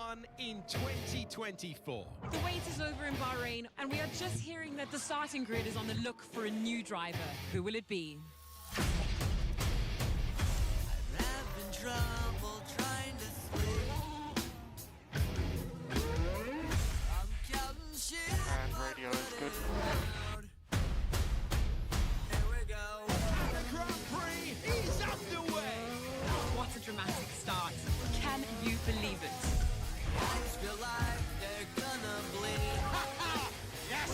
F1 in 2024. The wait is over in Bahrain, and we are just hearing that the starting grid is on the look for a new driver. Who will it be? I'm having trouble trying to sleep. I'm counting shit. And radio is good. Here we go. The Grand Prix is underway. What a dramatic start. Can you believe it? Lights feel like they're gonna bleed. Yes!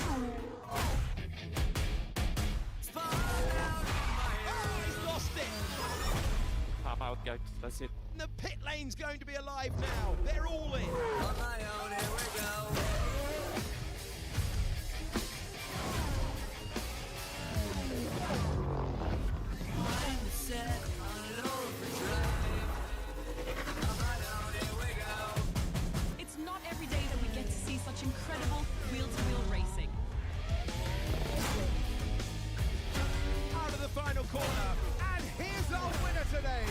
Spun out of my Oh, he's lost it. Pop out, guys. That's it. The pit lane's going to be alive now. They're all in. on my own. Here we go. Mind is set on an overdrive. On my own. Here we go. It's not every day that we get to see such incredible wheel-to-wheel racing. Out of the final corner. And here's our winner today.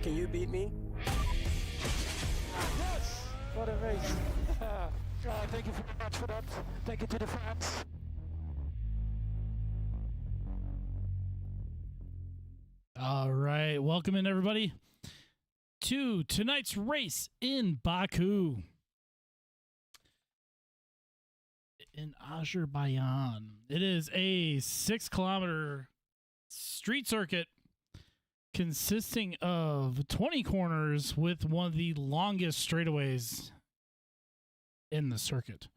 Can you beat me? Yes! What a race. Thank you very much for that. Thank you to the fans. All right, welcome in everybody to tonight's race in Baku in Azerbaijan. It is a 6-kilometer street circuit consisting of 20 corners with one of the longest straightaways in the circuit.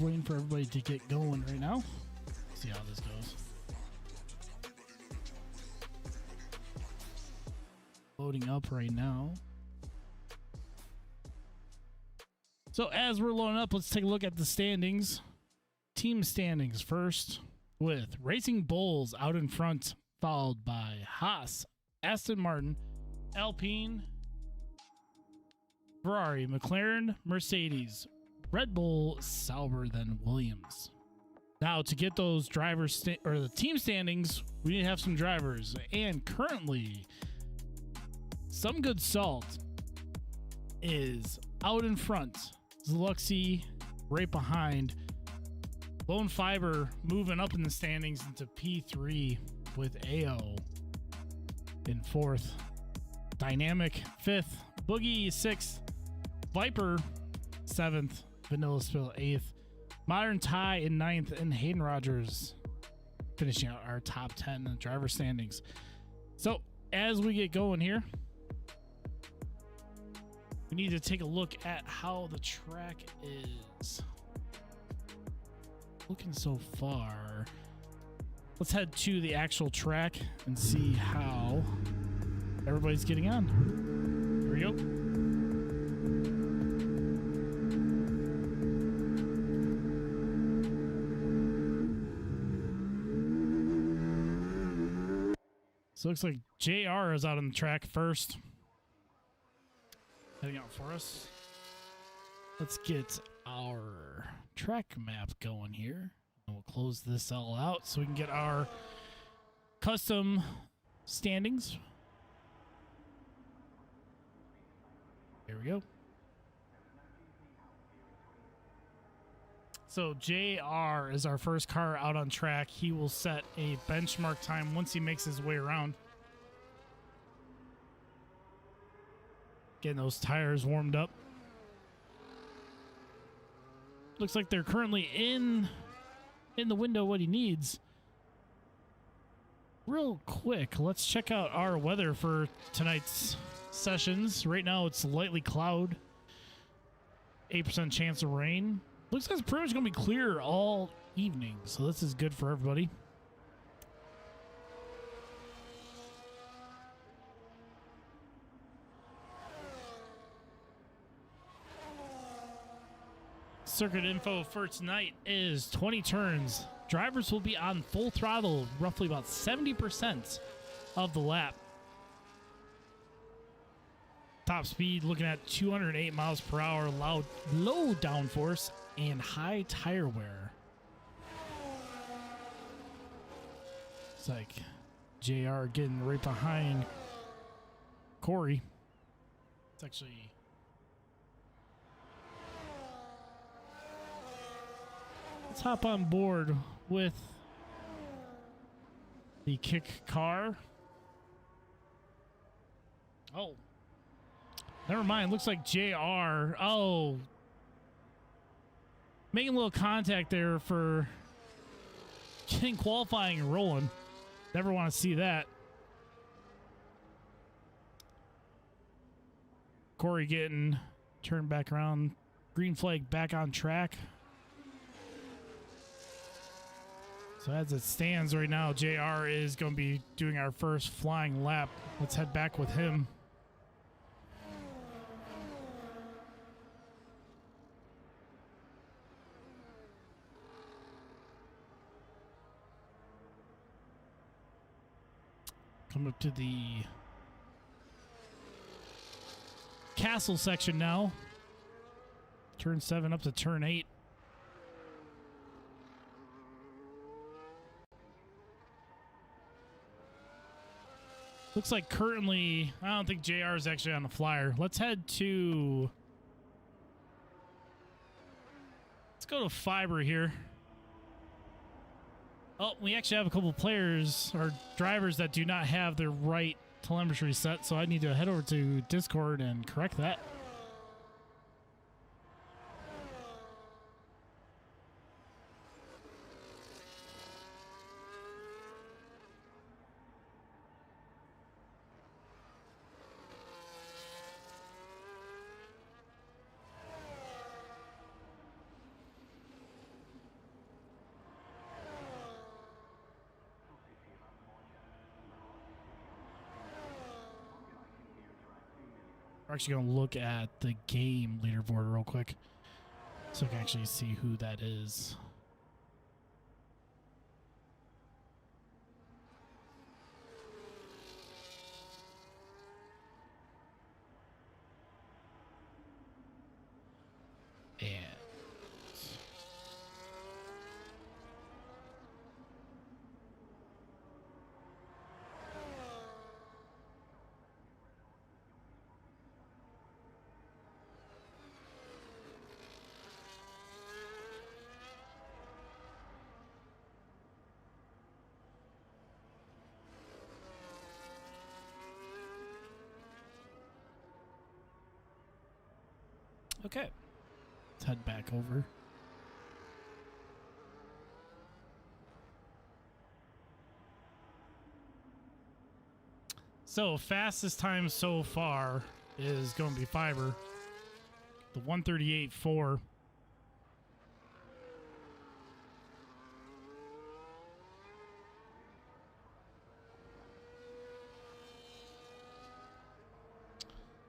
Waiting for everybody to get going right now. See how this goes. Loading up right now. So as we're loading up, let's take a look at the standings. Team standings first, with Racing Bulls out in front, followed by Haas, Aston Martin, Alpine, Ferrari, McLaren, Mercedes, Red Bull, Sauber, then Williams. Now, to get those or the team standings, we need to have some drivers. And currently, Some Good Salt is out in front. Zluxy right behind. Lone Fiber moving up in the standings into P3 with AO in fourth. Dynamic fifth. Boogie sixth. Viper seventh. Vanilla Spill eighth. Modern Tie in ninth. And Hayden Rogers finishing out our top 10 in the driver standings. So as we get going here, we need to take a look at how the track is looking so far. Let's head to the actual track and see how everybody's getting on. Here we go. So it looks like JR is out on the track first. Heading out for us. Let's get our track map going here. And we'll close this all out so we can get our custom standings. Here we go. So JR is our first car out on track. He will set a benchmark time once he makes his way around. Getting those tires warmed up. Looks like they're currently in the window what he needs. Real quick, let's check out our weather for tonight's sessions. Right now it's lightly cloud. 8% chance of rain. Looks like it's pretty much going to be clear all evening, so this is good for everybody. Circuit info for tonight is 20 turns. Drivers will be on full throttle, roughly about 70% of the lap. Top speed looking at 208 miles per hour, low downforce, and high tire wear. It's like JR getting right behind Corey. It's actually... Let's hop on board with the kick car. Oh. Never mind. Looks like JR. Oh. Making a little contact there for getting qualifying and rolling. Never want to see that. Corey getting turned back around. Green flag back on track. So as it stands right now, JR is going to be doing our first flying lap. Let's head back with him. Come up to the castle section now. Turn 7 up to turn 8. Looks like currently, I don't think JR is actually on the flyer. Let's head to... Let's go to Fiber here. Oh, we actually have a couple players or drivers that do not have the right telemetry set, so I need to head over to Discord and correct that. We're actually going to look at the game leaderboard real quick so we can actually see who that is. And okay, let's head back over. So, fastest time so far is going to be Fiber. The 138.4.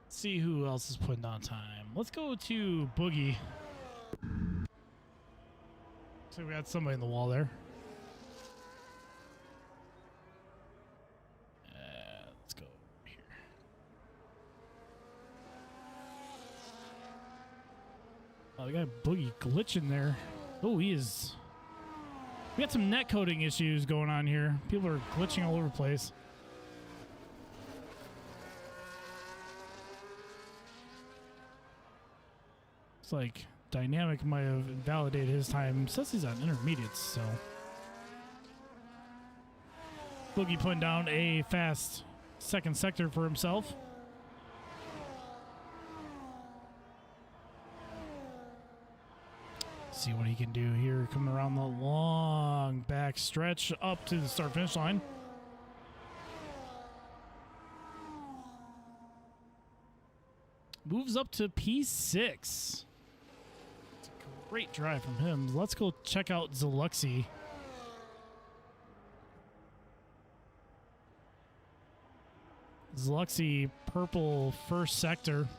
See who else is putting on time. Let's go to Boogie. So we got somebody in the wall there. Let's go over here. Oh, we got Boogie glitching there. Oh, he is. We got some net coding issues going on here. People are glitching all over the place. It's like Dynamic might have invalidated his time. Says he's on intermediates, so. Boogie putting down a fast second sector for himself. See what he can do here. Coming around the long back stretch up to the start finish line. Moves up to P6. Great drive from him. Let's go check out Zaluxy. Zaluxy, purple first sector.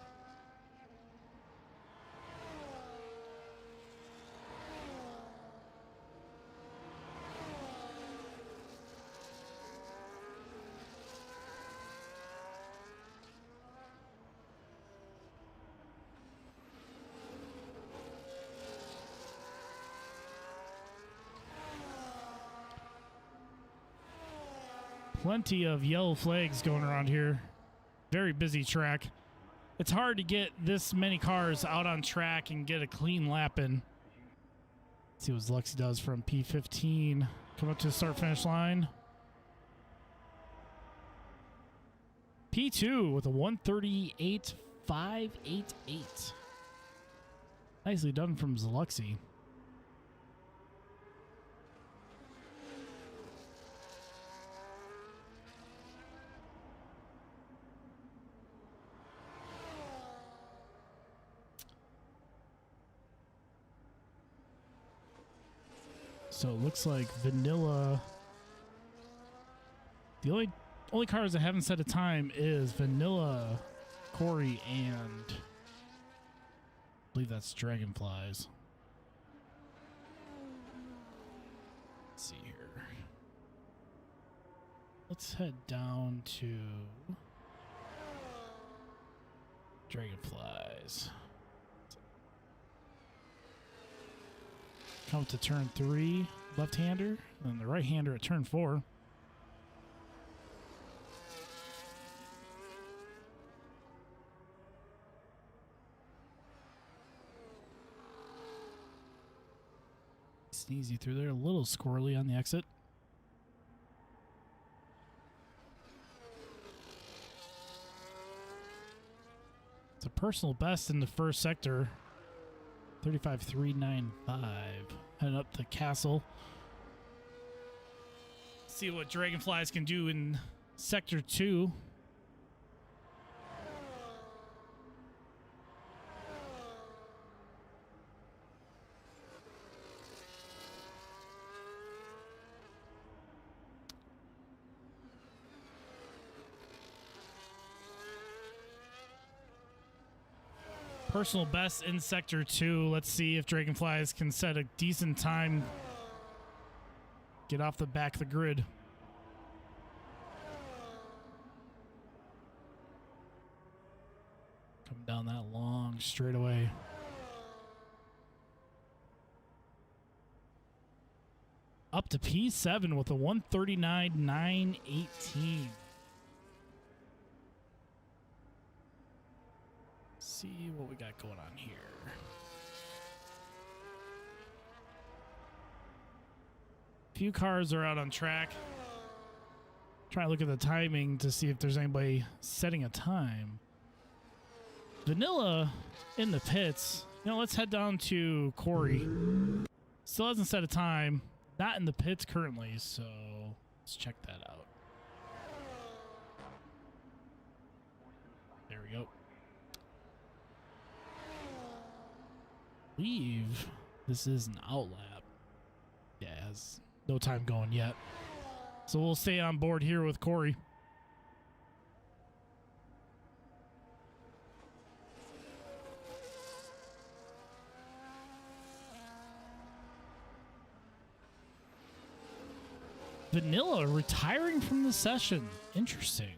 Plenty of yellow flags going around here. Very busy track. It's hard to get this many cars out on track and get a clean lap in. Let's see what Luxy does from P15. Come up to the start-finish line. P2 with a 138.588. Nicely done from Zluxy. So it looks like Vanilla. The only cars that haven't set a time is Vanilla, Corey, and I believe that's Dragonflies. Let's see here. Let's head down to Dragonflies. Come to turn 3, left-hander, and the right-hander at turn 4. Sneezy through there, a little squirrely on the exit. It's a personal best in the first sector. 35.395. Heading up the castle. See what Dragonflies can do in sector 2. Personal best in sector 2. Let's see if Dragonflies can set a decent time. Get off the back of the grid. Come down that long straightaway. Up to P7 with a 139.918. See what we got going on here. Few cars are out on track. Try to look at the timing to see if there's anybody setting a time. Vanilla in the pits. You know, let's head down to Corey. Still hasn't set a time. Not in the pits currently, so let's check that out. There we go. Believe this is an outlap. Yeah, it has no time going yet. So we'll stay on board here with Corey. Vanilla retiring from the session. Interesting.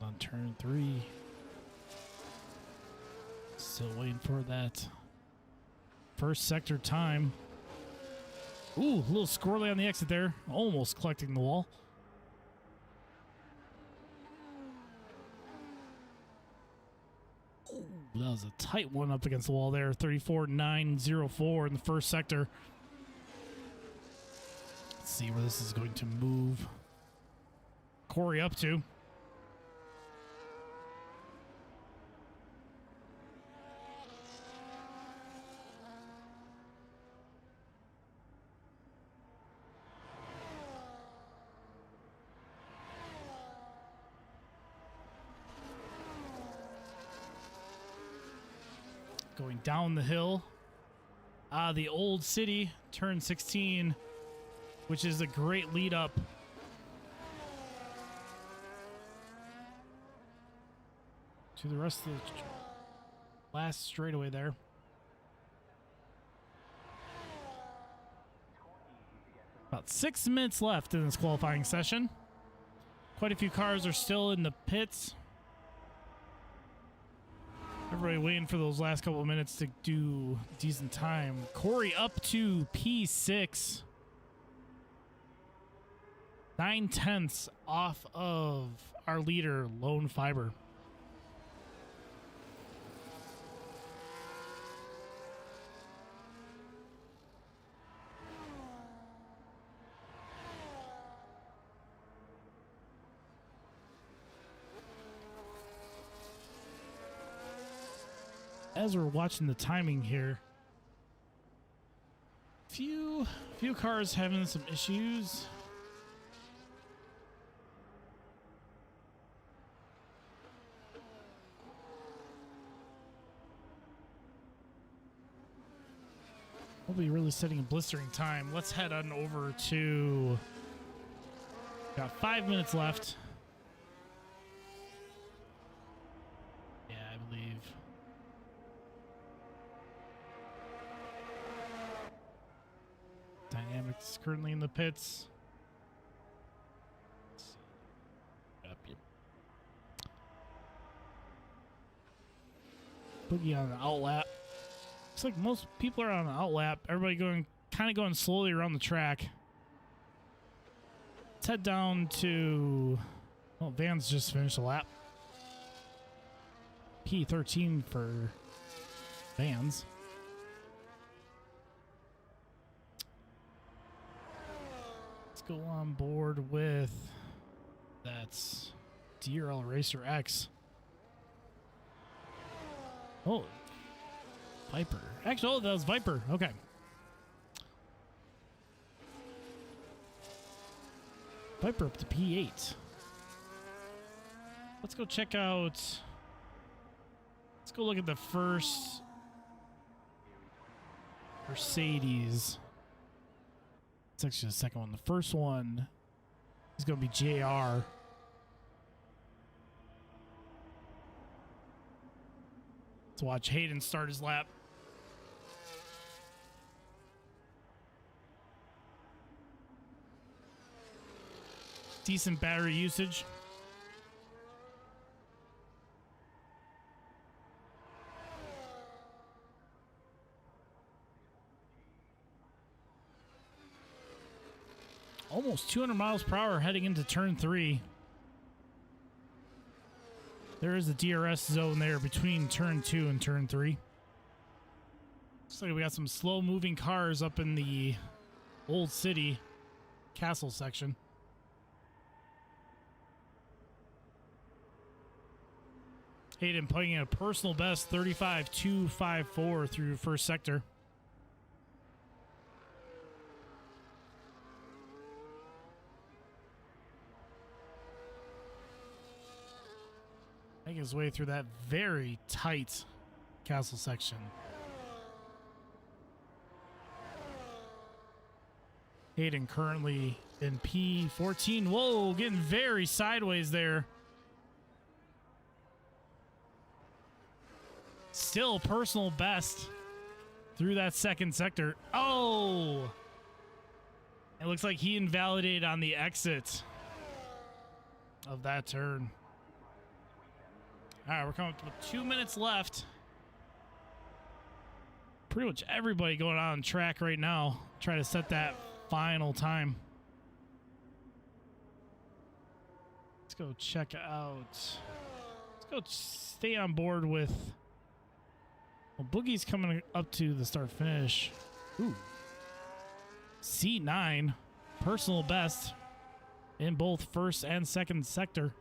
On turn 3. Still waiting for that first sector time. Ooh, a little squirrely on the exit there. Almost collecting the wall. Ooh, that was a tight one up against the wall there. 34.904 in the first sector. Let's see where this is going to move Corey up to. Going down the hill. The old city, turn 16, which is a great lead up. To the rest of the last straightaway there. About 6 minutes left in this qualifying session. Quite a few cars are still in the pits. Everybody waiting for those last couple of minutes to do decent time. Corey up to P6. 9/10 off of our leader, Lone Fiber. As we're watching the timing here, few cars having some issues. We'll be really setting a blistering time. Let's head on over to. Got 5 minutes left. Yeah, I believe. Dynamics currently in the pits. Let's see. Up, yep. Boogie on the outlap. Looks like most people are on the outlap. Everybody kind of going slowly around the track. Let's head down to. Well, Van's just finished a lap. P13 for Vans. Go on board with that's DRL Racer X. Oh, Viper. Actually, oh, that was Viper. Okay. Viper up to P8. Let's go check out. Let's go look at the first Mercedes. It's actually the second one. The first one is going to be JR. Let's watch Hayden start his lap. Decent battery usage. Almost 200 miles per hour heading into turn 3. There is a DRS zone there between turn 2 and turn 3. Looks like we got some slow moving cars up in the Old City Castle section. Hayden putting in a personal best 35.254 through first sector. Making his way through that very tight castle section. Hayden currently in P14. Whoa, getting very sideways there. Still personal best through that second sector. Oh! It looks like he invalidated on the exit of that turn. All right, we're coming up with 2 minutes left. Pretty much everybody going on track right now. Try to set that final time. Let's go check out. Let's go stay on board with. Well, Boogie's coming up to the start finish. Ooh. C9, personal best in both first and second sector.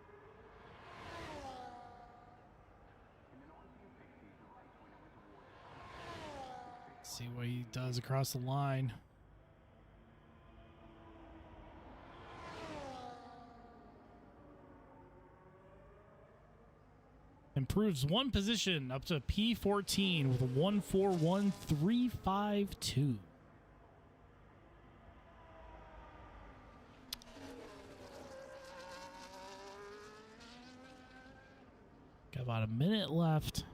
See what he does across the line. Improves one position up to P14 with a 141.352. Got about a minute left.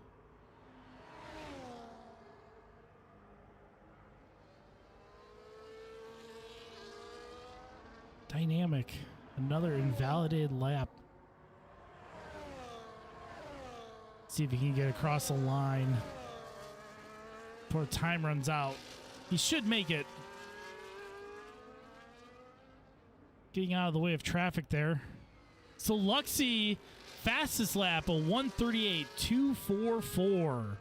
Dynamic. Another invalidated lap. See if he can get across the line before time runs out. He should make it. Getting out of the way of traffic there. So Luxie, fastest lap, a 1:38.244.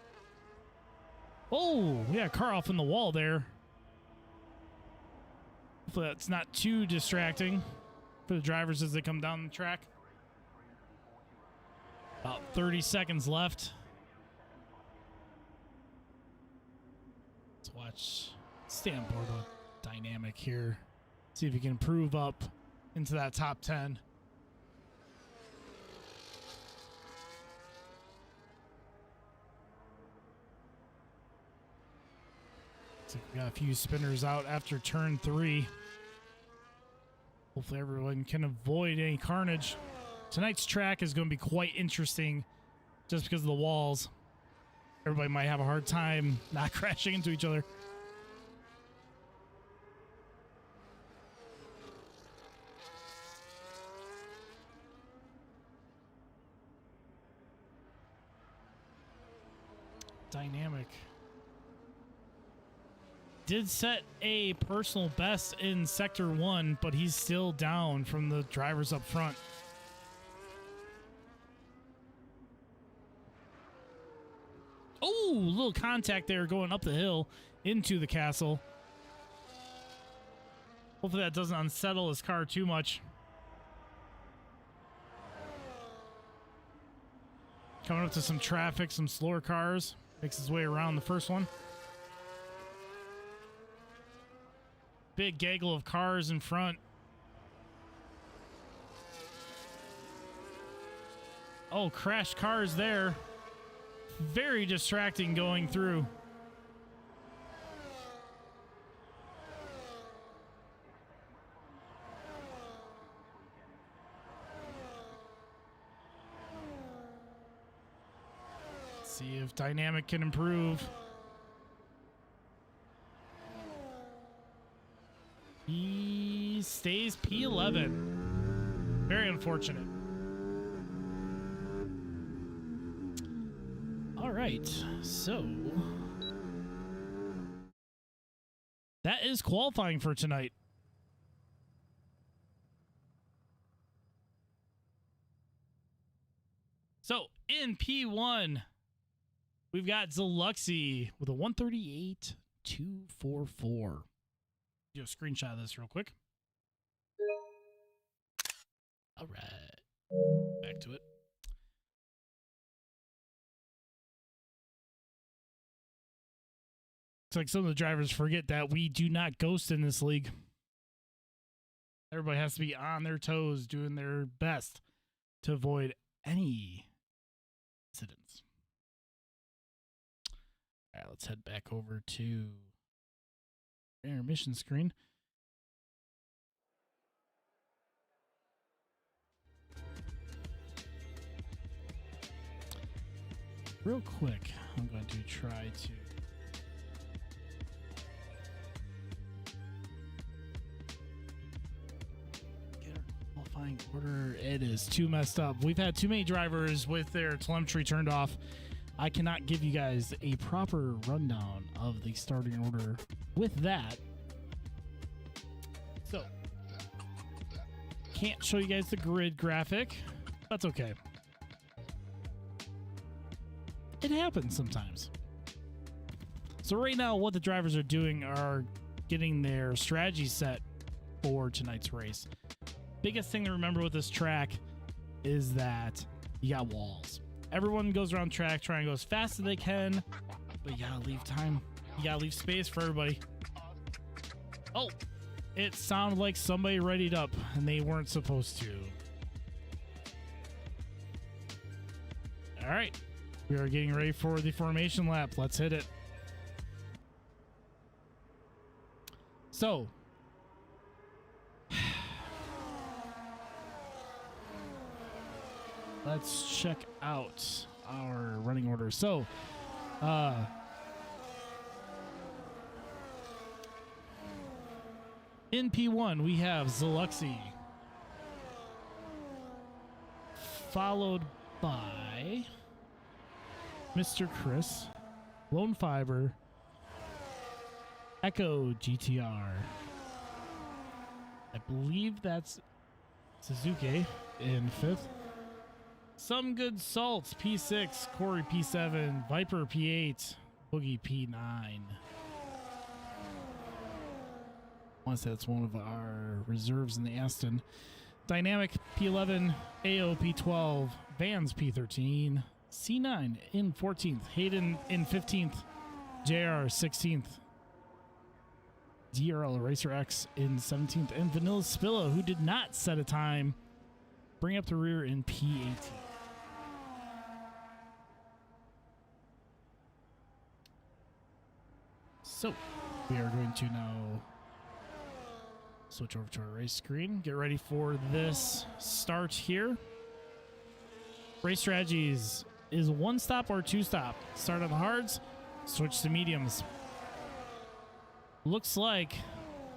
Oh, we got a car off in the wall there. Hopefully that's not too distracting for the drivers as they come down the track. About 30 seconds left. Let's watch. Stay on board with Dynamic here. See if he can improve up into that top 10. Looks like we got a few spinners out after turn 3. Hopefully everyone can avoid any carnage. Tonight's track is going to be quite interesting just because of the walls. Everybody might have a hard time not crashing into each other. Dynamic did set a personal best in Sector 1, but he's still down from the drivers up front. Oh, little contact there going up the hill into the castle. Hopefully that doesn't unsettle his car too much. Coming up to some traffic, some slower cars. Makes his way around the first one. Big gaggle of cars in front. Oh, crashed cars there. Very distracting going through. Let's see if Dynamic can improve. He stays P11. Very unfortunate. All right, so that is qualifying for tonight. So in P1, we've got Zaluxy with a 1:38.244. Do a screenshot of this real quick. All right, back to it. It's like some of the drivers forget that we do not ghost in this league. Everybody has to be on their toes, doing their best to avoid any incidents. All right, let's head back over to intermission screen. Real quick, I'm going to try to get our qualifying order. It is too messed up. We've had too many drivers with their telemetry turned off. I cannot give you guys a proper rundown of the starting order with that. So, can't show you guys the grid graphic. That's okay. It happens sometimes. So right now, what the drivers are doing are getting their strategy set for tonight's race. Biggest thing to remember with this track is that you got walls. Everyone goes around track trying to go as fast as they can, but you gotta leave time. You gotta leave space for everybody. Oh, it sounded like somebody readied up and they weren't supposed to. All right, we are getting ready for the formation lap. Let's hit it. So, let's check out our running order. So, in P1, we have Zaluxy, followed by Mr. Chris, Lone Fiber, Echo GTR. I believe that's Suzuki in 5th. Some Good Salts P6, Corey P7, Viper P8, Boogie P9. I want to say that's one of our reserves in the Aston. Dynamic P11, AO P12, Vans P13, C9 in 14th, Hayden in 15th, JR 16th, DRL Racer X in 17th, and Vanilla Spilla, who did not set a time, bring up the rear in P18. So, we are going to now switch over to our race screen. Get ready for this start here. Race strategies is 1 stop or 2 stop. Start on the hards, switch to mediums. Looks like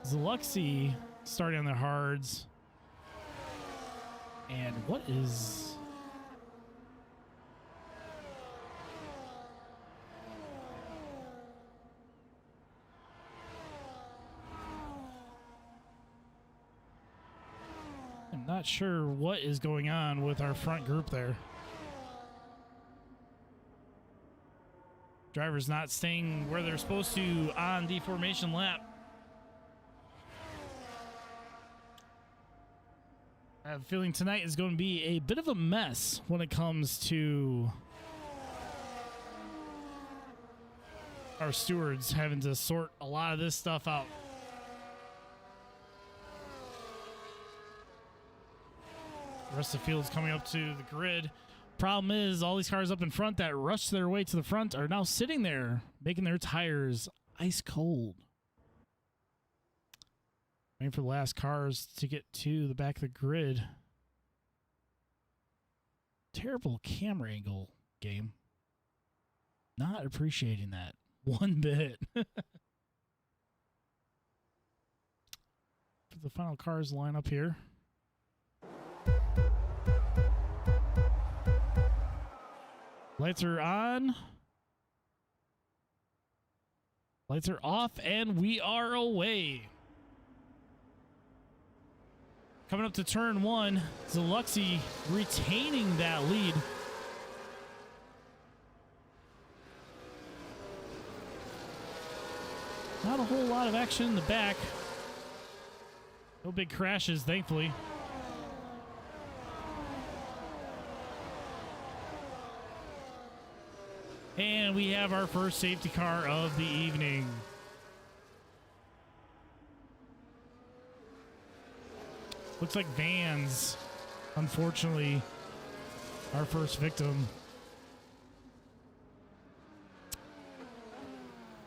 Zaluxy starting on the hards. And what is... I'm not sure what is going on with our front group there. Drivers not staying where they're supposed to on the formation lap. I have a feeling tonight is going to be a bit of a mess when it comes to our stewards having to sort a lot of this stuff out. The rest of the field's coming up to the grid. Problem is, all these cars up in front that rushed their way to the front are now sitting there, making their tires ice cold. Waiting for the last cars to get to the back of the grid. Terrible camera angle, game. Not appreciating that one bit. For the final cars line up here. Lights are on. Lights are off, and we are away. Coming up to turn 1, Zaluxy retaining that lead. Not a whole lot of action in the back. No big crashes, thankfully. And we have our first safety car of the evening. Looks like Vans, unfortunately, our first victim.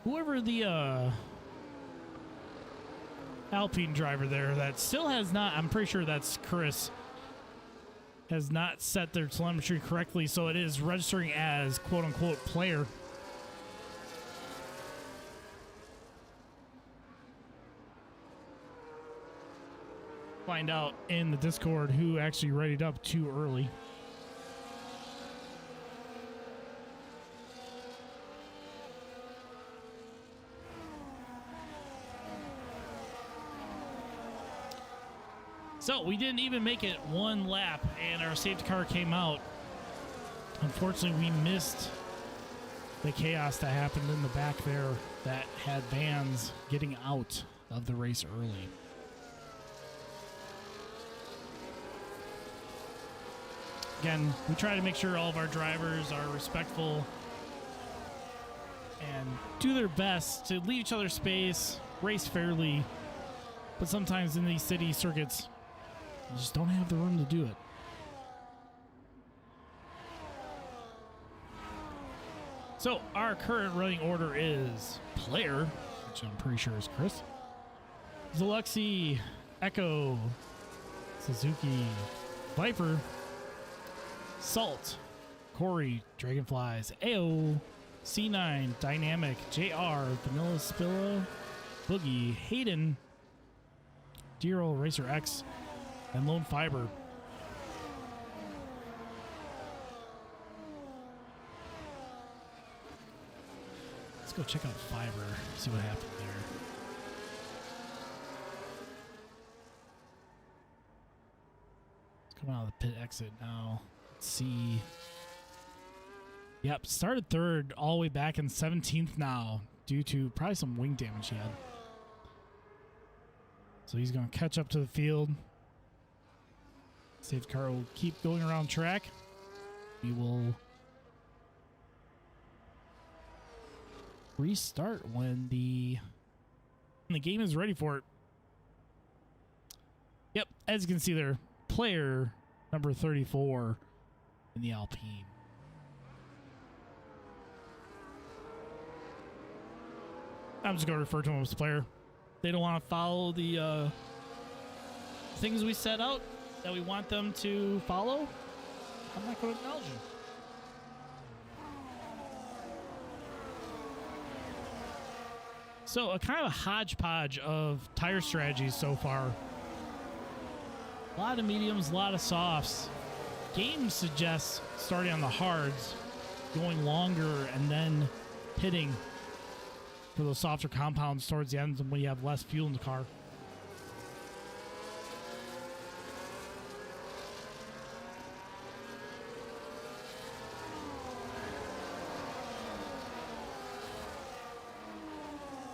Whoever the Alpine driver there that still has not, I'm pretty sure that's Chris, has not set their telemetry correctly, so it is registering as quote-unquote player. Find out in the Discord who actually readied up too early. So we didn't even make it one lap, and our safety car came out. Unfortunately, we missed the chaos that happened in the back there that had Vans getting out of the race early. Again, we try to make sure all of our drivers are respectful and do their best to leave each other space, race fairly, but sometimes in these city circuits, you just don't have the room to do it. So our current running order is player, which I'm pretty sure is Chris, Zaluxy, Echo, Suzuki, Viper, Salt, Corey, Dragonflies, AO, C9, Dynamic, JR, Vanilla Spilla, Boogie, Hayden, D-Roll, Racer X, and Lone Fiber. Let's go check out Fiber, see what happened there. Let's come out of the pit exit now. Let's see. Yep, started third all the way back in 17th now due to probably some wing damage he had. So he's going to catch up to the field. Safety car will keep going around track. We will restart when the game is ready for it. Yep, as you can see there, player number 34 in the Alpine. I'm just going to refer to him as player. They don't want to follow the things we set out that we want them to follow. I'm not going to acknowledge him. So a kind of a hodgepodge of tire strategies so far. A lot of mediums, a lot of softs. Game suggests starting on the hards, going longer, and then pitting for those softer compounds towards the end when you have less fuel in the car.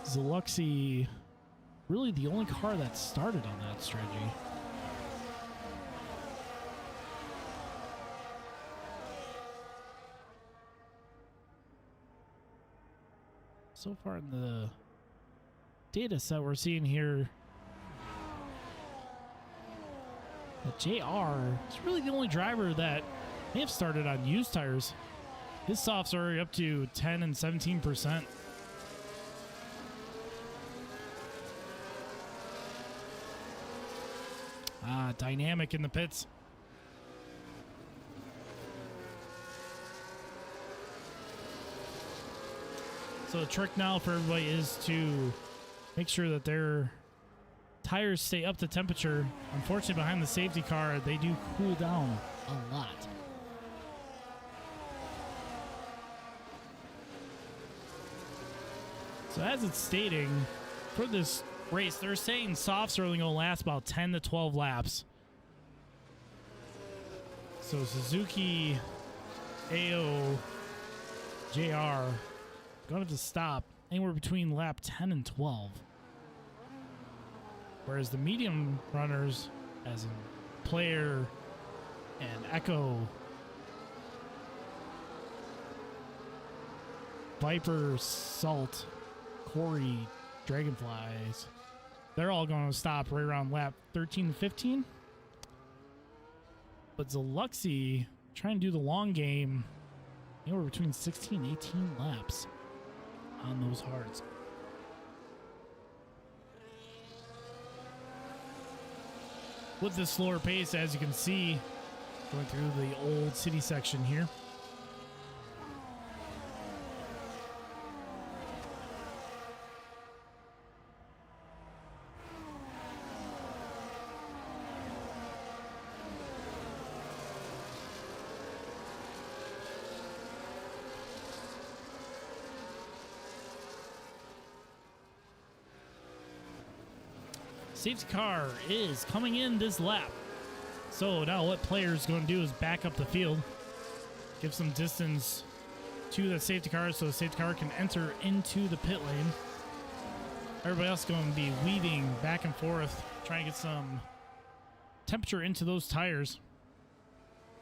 Zaluxy, really the only car that started on that strategy. So far in the data set we're seeing here that JR is really the only driver that may have started on used tires. His softs are up to 10 and 17%. Dynamic in the pits. So the trick now for everybody is to make sure that their tires stay up to temperature. Unfortunately, behind the safety car, they do cool down a lot. So as it's stating, for this race, they're saying softs are only going to last about 10 to 12 laps. So Suzuki, AO, JR going to have to stop anywhere between lap 10 and 12. Whereas the medium runners, as in Player and Echo, Viper, Salt, Corey, Dragonflies, they're all going to stop right around lap 13 to 15. But Zaluxy trying to do the long game anywhere between 16 and 18 laps on those hards. With the slower pace, as you can see, going through the old city section here. Safety car is coming in this lap. So now what player's going to do is back up the field, give some distance to the safety car so the safety car can enter into the pit lane. Everybody else is going to be weaving back and forth, trying to get some temperature into those tires.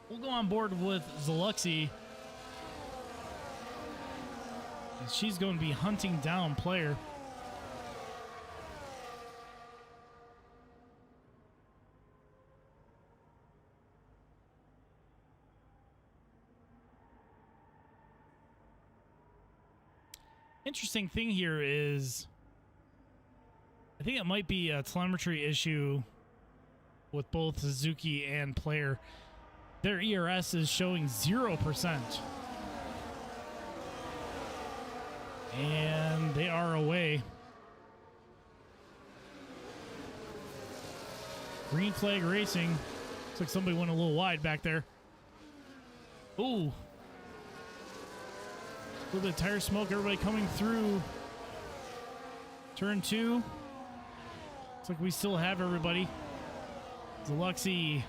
We'll go on board with Zaluxy. And she's going to be hunting down Player. Interesting thing here is I think it might be a telemetry issue with both Suzuki and Player. Their ERS is showing 0%. And they are away. Green flag racing. Looks like somebody went a little wide back there. Ooh. little bit of tire smoke. Everybody coming through turn 2. Looks like we still have everybody. Deluxy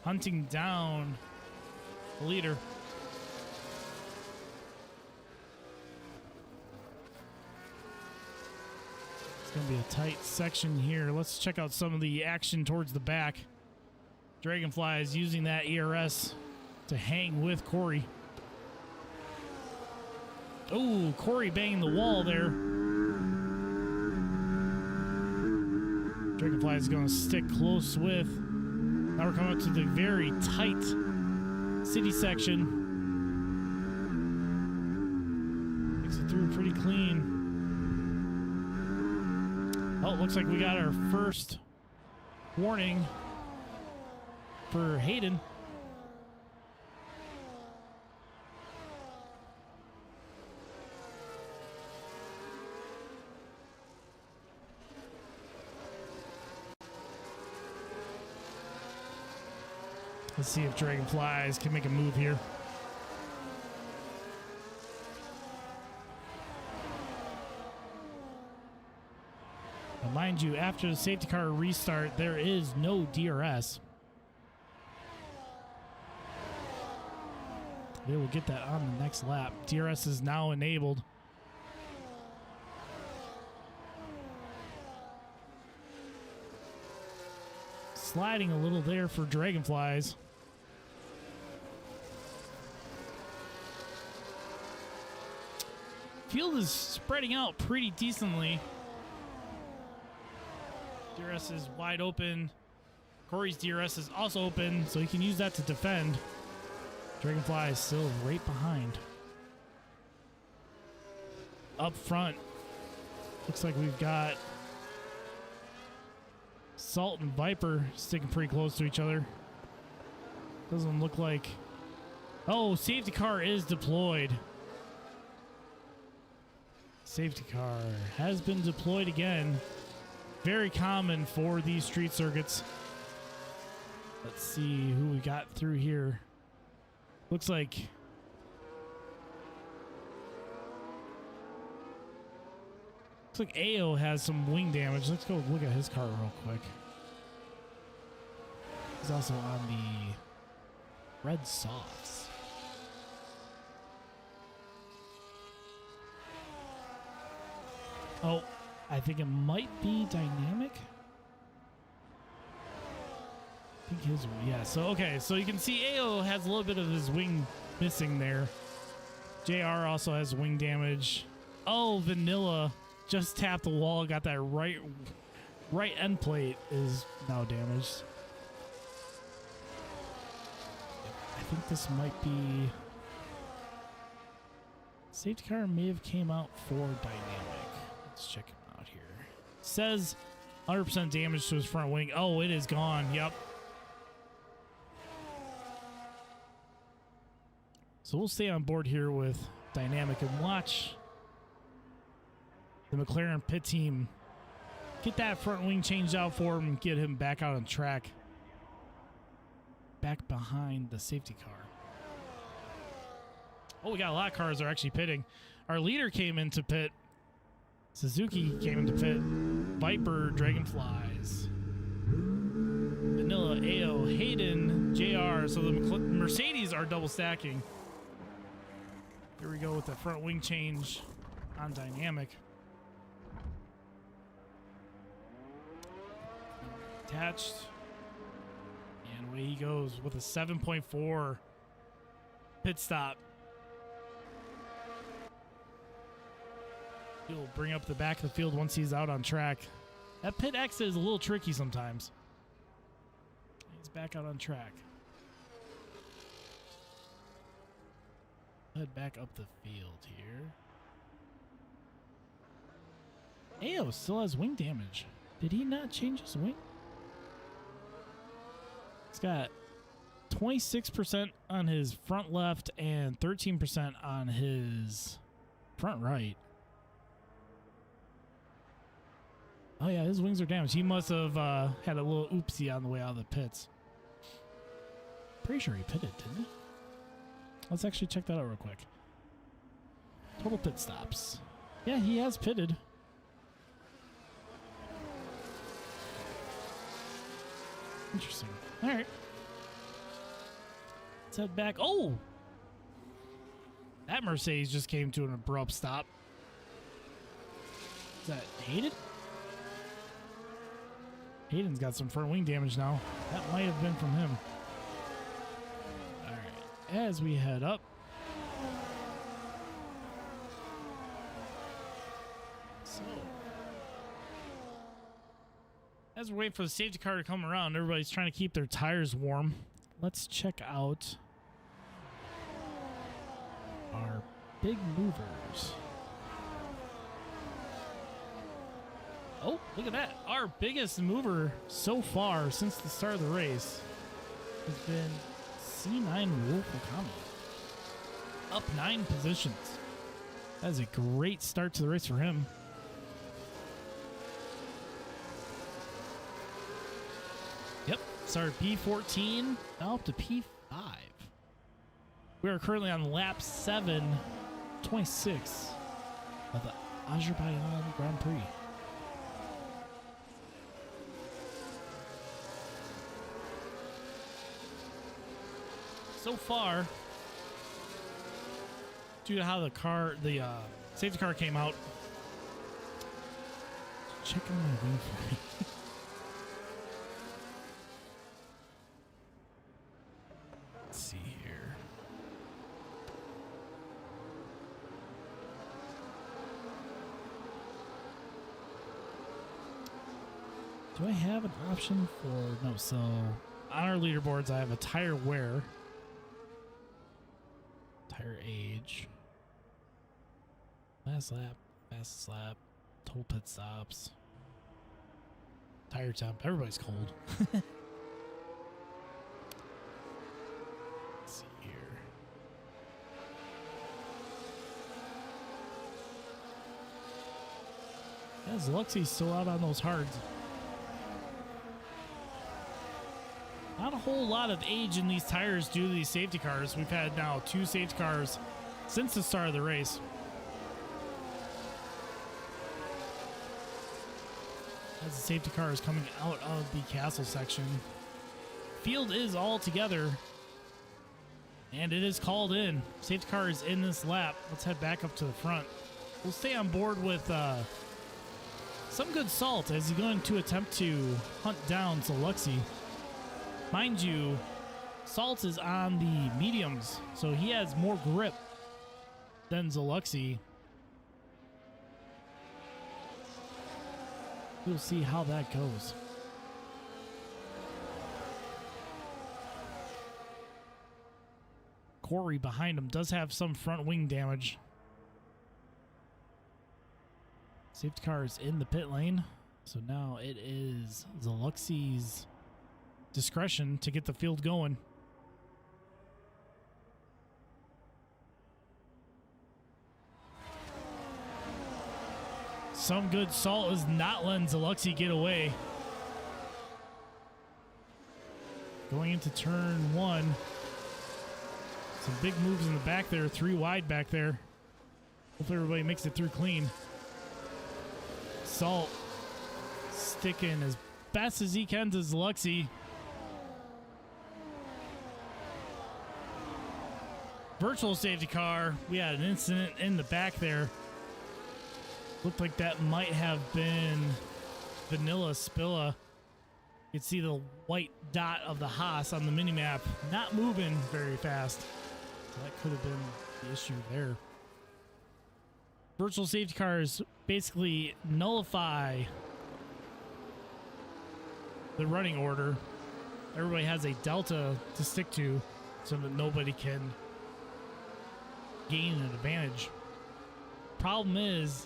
hunting down the leader. It's going to be a tight section here. Let's check out some of the action towards the back. Dragonfly is using that ERS to hang with Corey. Oh, Corey banging the wall there. Dragonfly is going to stick close with. Now we're coming up to the very tight city section. Makes it through pretty clean. Oh, it looks like we got our first warning for Hayden. Let's see if Dragonflies can make a move here. Now, mind you, after the safety car restart, there is no DRS. They will get that on the next lap. DRS is now enabled. Sliding a little there for Dragonflies. Field is spreading out pretty decently. DRS is wide open. Corey's DRS is also open, so he can use that to defend. Dragonfly is still right behind. Up front, looks like we've got Salt and Viper sticking pretty close to each other. Doesn't look like... Oh, safety car is deployed. Safety car has been deployed again. Very common for these street circuits. Let's see who we got through here. Looks like AO has some wing damage. Let's go look at his car real quick. He's also on the red softs. Oh, I think it might be dynamic. I think his, yeah. So, okay. So you can see AO has a little bit of his wing missing there. JR also has wing damage. Oh, Vanilla just tapped the wall. Got that right end plate is now damaged. I think this might be... Safety car may have came out for dynamic. Let's check him out here. Says 100% damage to his front wing. Oh, it is gone. Yep. So we'll stay on board here with dynamic and watch the McLaren pit team get that front wing changed out for him and get him back out on track. Back behind the safety car. Oh, we got a lot of cars that are actually pitting. Our leader came into pit. Suzuki came into pit. Viper, Dragonflies. Vanilla, AO, Hayden, JR. So the Mercedes are double stacking. Here we go with the front wing change on dynamic. Attached. And away he goes with a 7.4 pit stop. He'll bring up the back of the field once he's out on track. That pit exit is a little tricky sometimes. He's back out on track. Head back up the field here. AO still has wing damage. Did he not change his wing? He's got 26% on his front left and 13% on his front right. Oh yeah, his wings are damaged. He must have had a little oopsie on the way out of the pits. Pretty sure he pitted, didn't he? Let's actually check that out real quick. Total pit stops. Yeah, he has pitted. Interesting. All right. Let's head back. Oh! That Mercedes just came to an abrupt stop. Is that Hayden? Hayden's got some front wing damage now. That might have been from him. All right. As we head up. So, as we're waiting for the safety car to come around, everybody's trying to keep their tires warm. Let's check out our big movers. Oh, look at that. Our biggest mover so far since the start of the race has been C9 Wolf Okami. Up 9 positions. That is a great start to the race for him. Yep, started P14, now up to P5. We are currently on lap 7:26 of the Azerbaijan Grand Prix. So far, due to how the safety car came out, checking my wing for me. Let's see here. Do I have an option for no? So on our leaderboards, I have a tire wear. Tire age, last lap, fastest lap, total pit stops, tire temp. Everybody's cold. Let's see here. Yeah, Luxie's still out on those hards. Not a whole lot of age in these tires due to these safety cars. We've had now 2 safety cars since the start of the race. As the safety car is coming out of the castle section, field is all together, and it is called in. Safety car is in this lap. Let's head back up to the front. We'll stay on board with some good salt as he's going to attempt to hunt down Luxie. Mind you, Salt is on the mediums, so he has more grip than Zaluxi. We'll see how that goes. Corey behind him does have some front wing damage. Safety car is in the pit lane, so now it is Zaluxi's discretion to get the field going. Some good salt is not letting Zaluxi get away. Going into turn 1. Some big moves in the back there, 3 wide back there. Hopefully everybody makes it through clean. Salt sticking as best as he can to Zaluxi. Virtual safety car. We had an incident in the back there. Looked like that might have been Vanilla Spilla. You can see the white dot of the Haas on the minimap not moving very fast. So that could have been the issue there. Virtual safety cars basically nullify the running order. Everybody has a delta to stick to so that nobody can gain an advantage. Problem is,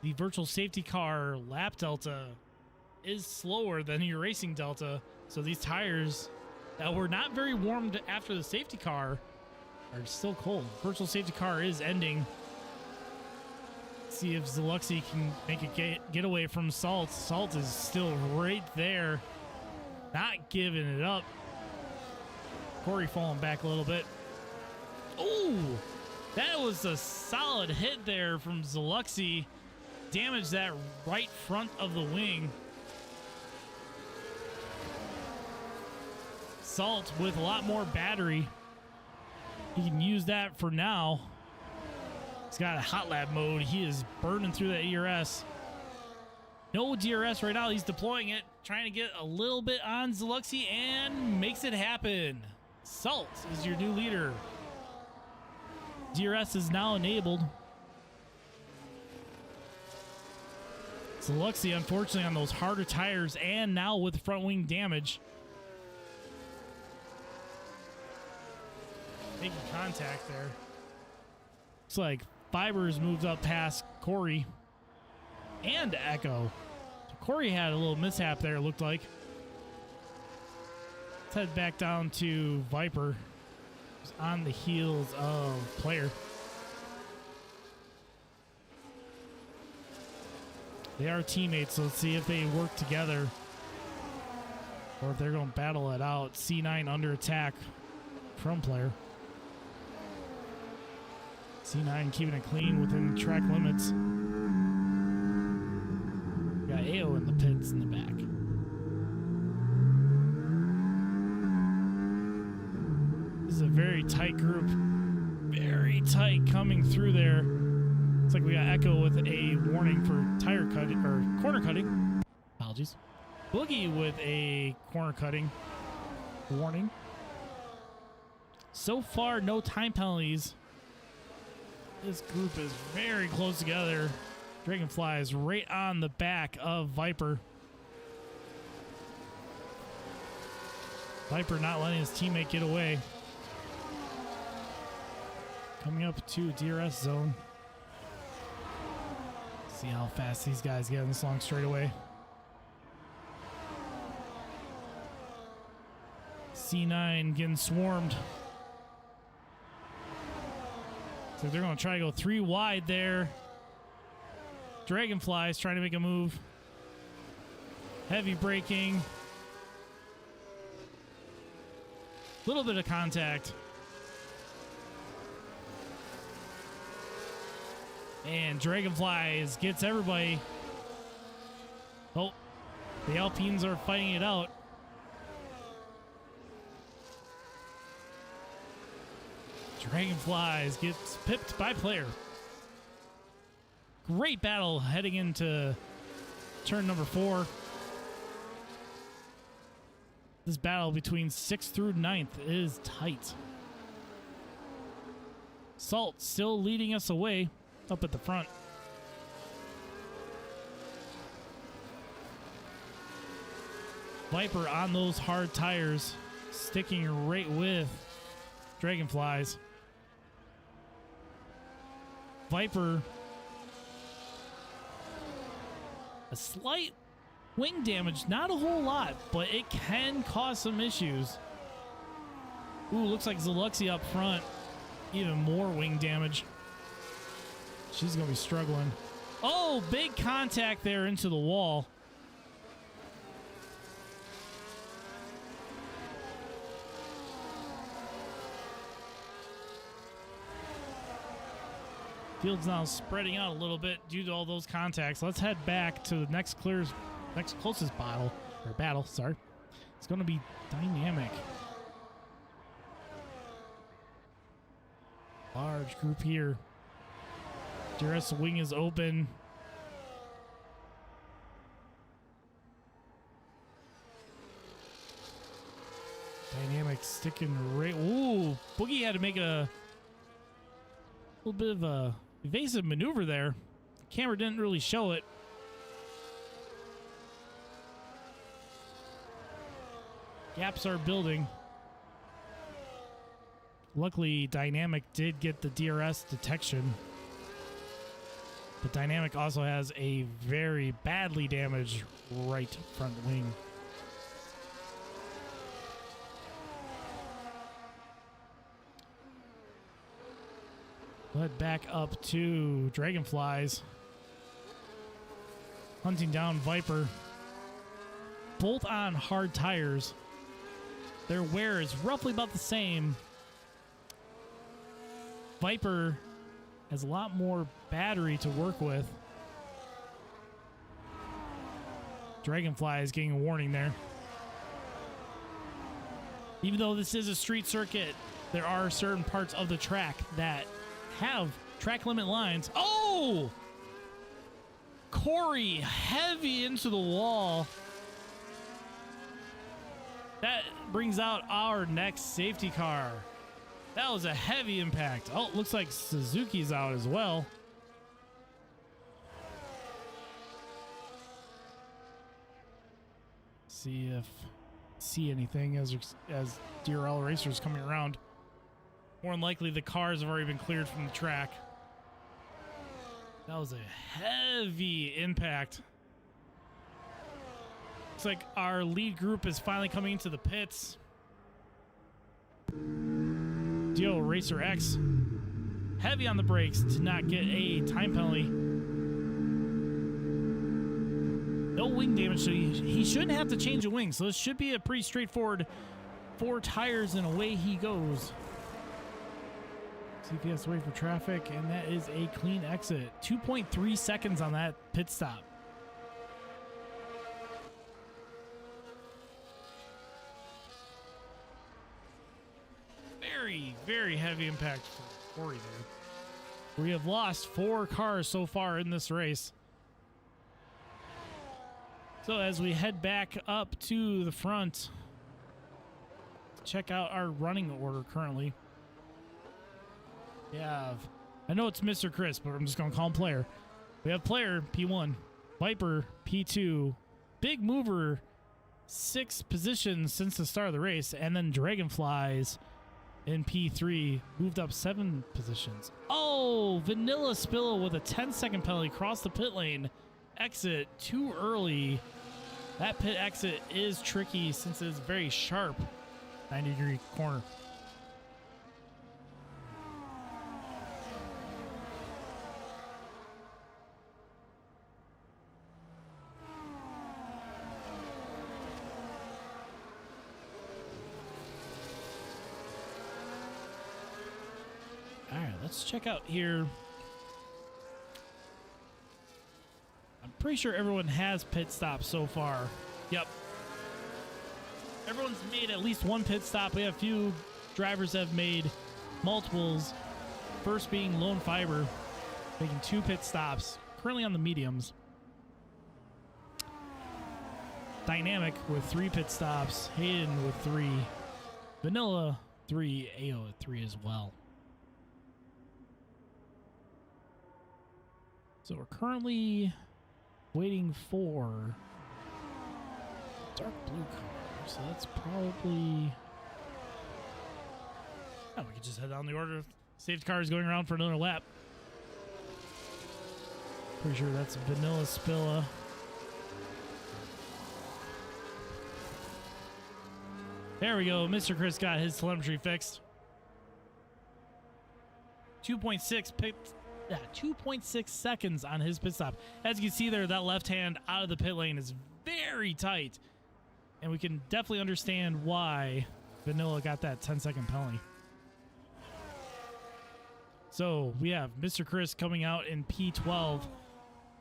the virtual safety car lap delta is slower than your racing delta, so these tires that were not very warmed after the safety car are still cold. Virtual safety car is ending. See if Zaluxi can make a getaway from Salt. Salt is still right there, not giving it up. Corey falling back a little bit. Ooh! That was a solid hit there from Zaluxy. Damaged that right front of the wing. Salt with a lot more battery. He can use that for now. He's got a hot lab mode. He is burning through that ERS. No DRS right now. He's deploying it, trying to get a little bit on Zaluxy and makes it happen. Salt is your new leader. DRS is now enabled. Zaluxy, unfortunately, on those harder tires and now with front wing damage. Making contact there. Looks like Fibers moved up past Corey and Echo. So Corey had a little mishap there, it looked like. Let's head back down to Viper. Who's on the heels of Player. They are teammates, so let's see if they work together or if they're going to battle it out. C9 under attack from Player. C9 keeping it clean within track limits. Got AO in the pits in the back. This is a very tight group. Very tight coming through there. Looks like we got Echo with a warning for tire cutting or corner cutting. Apologies. Boogie with a corner cutting warning. So far, no time penalties. This group is very close together. Dragonfly is right on the back of Viper. Viper not letting his teammate get away. Coming up to DRS zone. See how fast these guys get in this long straightaway. C9 getting swarmed. So they're going to try to go 3 wide there. Dragonfly's trying to make a move. Heavy braking. Little bit of contact. And Dragonflies gets everybody. Oh, the Alpines are fighting it out. Dragonflies gets pipped by Player. Great battle heading into turn number 4. This battle between 6th through 9th is tight. Salt still leading us away up at the front. Viper on those hard tires, sticking right with Dragonflies. Viper, a slight wing damage, not a whole lot, but it can cause some issues. Ooh, looks like Zaluxy up front, even more wing damage. She's gonna be struggling. Oh, big contact there into the wall. Field's now spreading out a little bit due to all those contacts. Let's head back to the next closest battle. Sorry, it's going to be Dynamic. Large group here. DRS wing is open. Dynamic sticking right. Ooh, Boogie had to make a little bit of a evasive maneuver there. The camera didn't really show it. Gaps are building. Luckily, Dynamic did get the DRS detection. But Dynamic also has a very badly damaged right front wing. We'll head back up to Dragonflies. Hunting down Viper. Both on hard tires. Their wear is roughly about the same. Viper has a lot more battery to work with. Dragonfly is getting a warning there. Even though this is a street circuit, there are certain parts of the track that have track limit lines. Oh! Corey heavy into the wall. That brings out our next safety car. That was a heavy impact. Oh, looks like Suzuki's out as well. See anything as DRL racers coming around. More than likely, the cars have already been cleared from the track. That was a heavy impact. Looks like our lead group is finally coming into the pits. Dio Racer X, heavy on the brakes to not get a time penalty. No wing damage, so he shouldn't have to change a wing. So this should be a pretty straightforward 4 tires and away he goes. See if he has to wait for traffic, and that is a clean exit. 2.3 seconds on that pit stop. Very, very heavy impact for Corey there. We have lost 4 cars so far in this race. So as we head back up to the front, check out our running order currently. We have, I know it's Mr. Chris, but I'm just going to call him Player. We have Player, P1, Viper, P2, Big Mover, 6 positions since the start of the race, and then Dragonflies in P3 moved up 7 positions. Oh, Vanilla Spilla with a 10-second penalty across the pit lane. Exit too early. That pit exit is tricky since it's very sharp 90-degree corner. All right, let's check out here. I'm pretty sure everyone has pit stops so far. Yep. Everyone's made at least 1 pit stop. We have a few drivers that have made multiples. First being Lone Fiber, making 2 pit stops. Currently on the mediums. Dynamic with 3 pit stops. Hayden with 3. Vanilla 3. AO at 3 as well. So we're currently waiting for dark blue color. So that's probably... Oh, we could just head down the order. Safety car is going around for another lap. Pretty sure that's Vanilla Spilla. There we go. Mr. Chris got his telemetry fixed. 2.6 seconds on his pit stop. As you can see there, that left hand out of the pit lane is very tight. And we can definitely understand why Vanilla got that 10-second penalty. So we have Mr. Chris coming out in P12,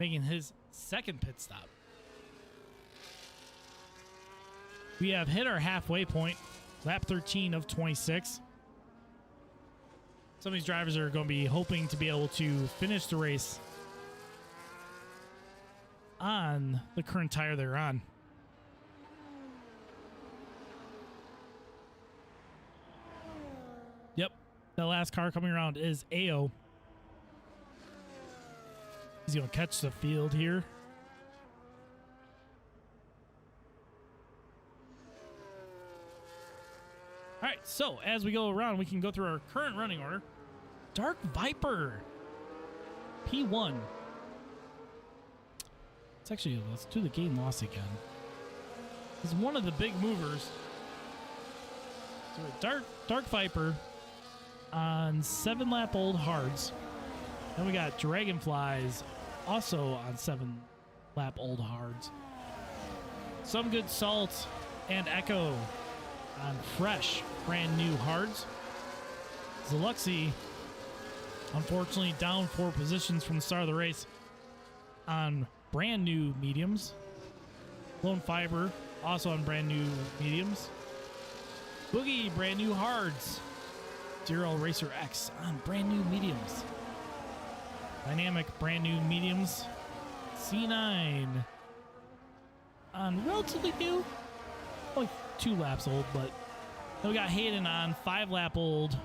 making his 2nd pit stop. We have hit our halfway point, lap 13 of 26. Some of these drivers are going to be hoping to be able to finish the race on the current tire they're on. Yep, the last car coming around is AO. He's going to catch the field here. All right, so as we go around, we can go through our current running order. Dark Viper, P1. Let's do the gain loss again. He's one of the big movers. So Dark Viper on 7-lap old hards. Then we got Dragonflies also on 7-lap old hards. Some Good Salt and Echo on fresh, brand new hards. Zaluxi Unfortunately, down 4 positions from the start of the race on brand new mediums. Lone Fiber also on brand new mediums. Boogie, brand new hards. Zero Racer X on brand new mediums. Dynamic, brand new mediums. C9 on relatively new, only 2 laps old, but then we got Hayden on 5-lap old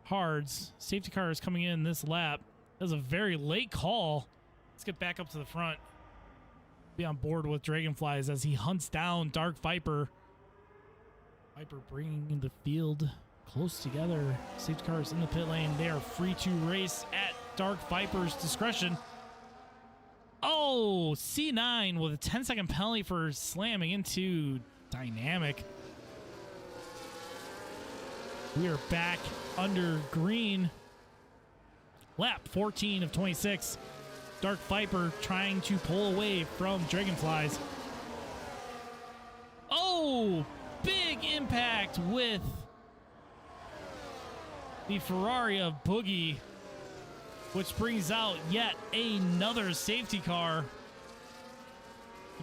hards. Safety car is coming in this lap. That was a very late call. Let's get back up to the front. Be on board with Dragonflies as he hunts down Dark Viper. Viper bringing the field close together. Safety cars in the pit lane. They are free to race at Dark Viper's discretion. Oh, C9 with a 10-second penalty for slamming into Dynamic. We are back under green. Lap 14 of 26. Dark Viper trying to pull away from Dragonflies. Oh, big impact with the Ferrari of Boogie, which brings out yet another safety car.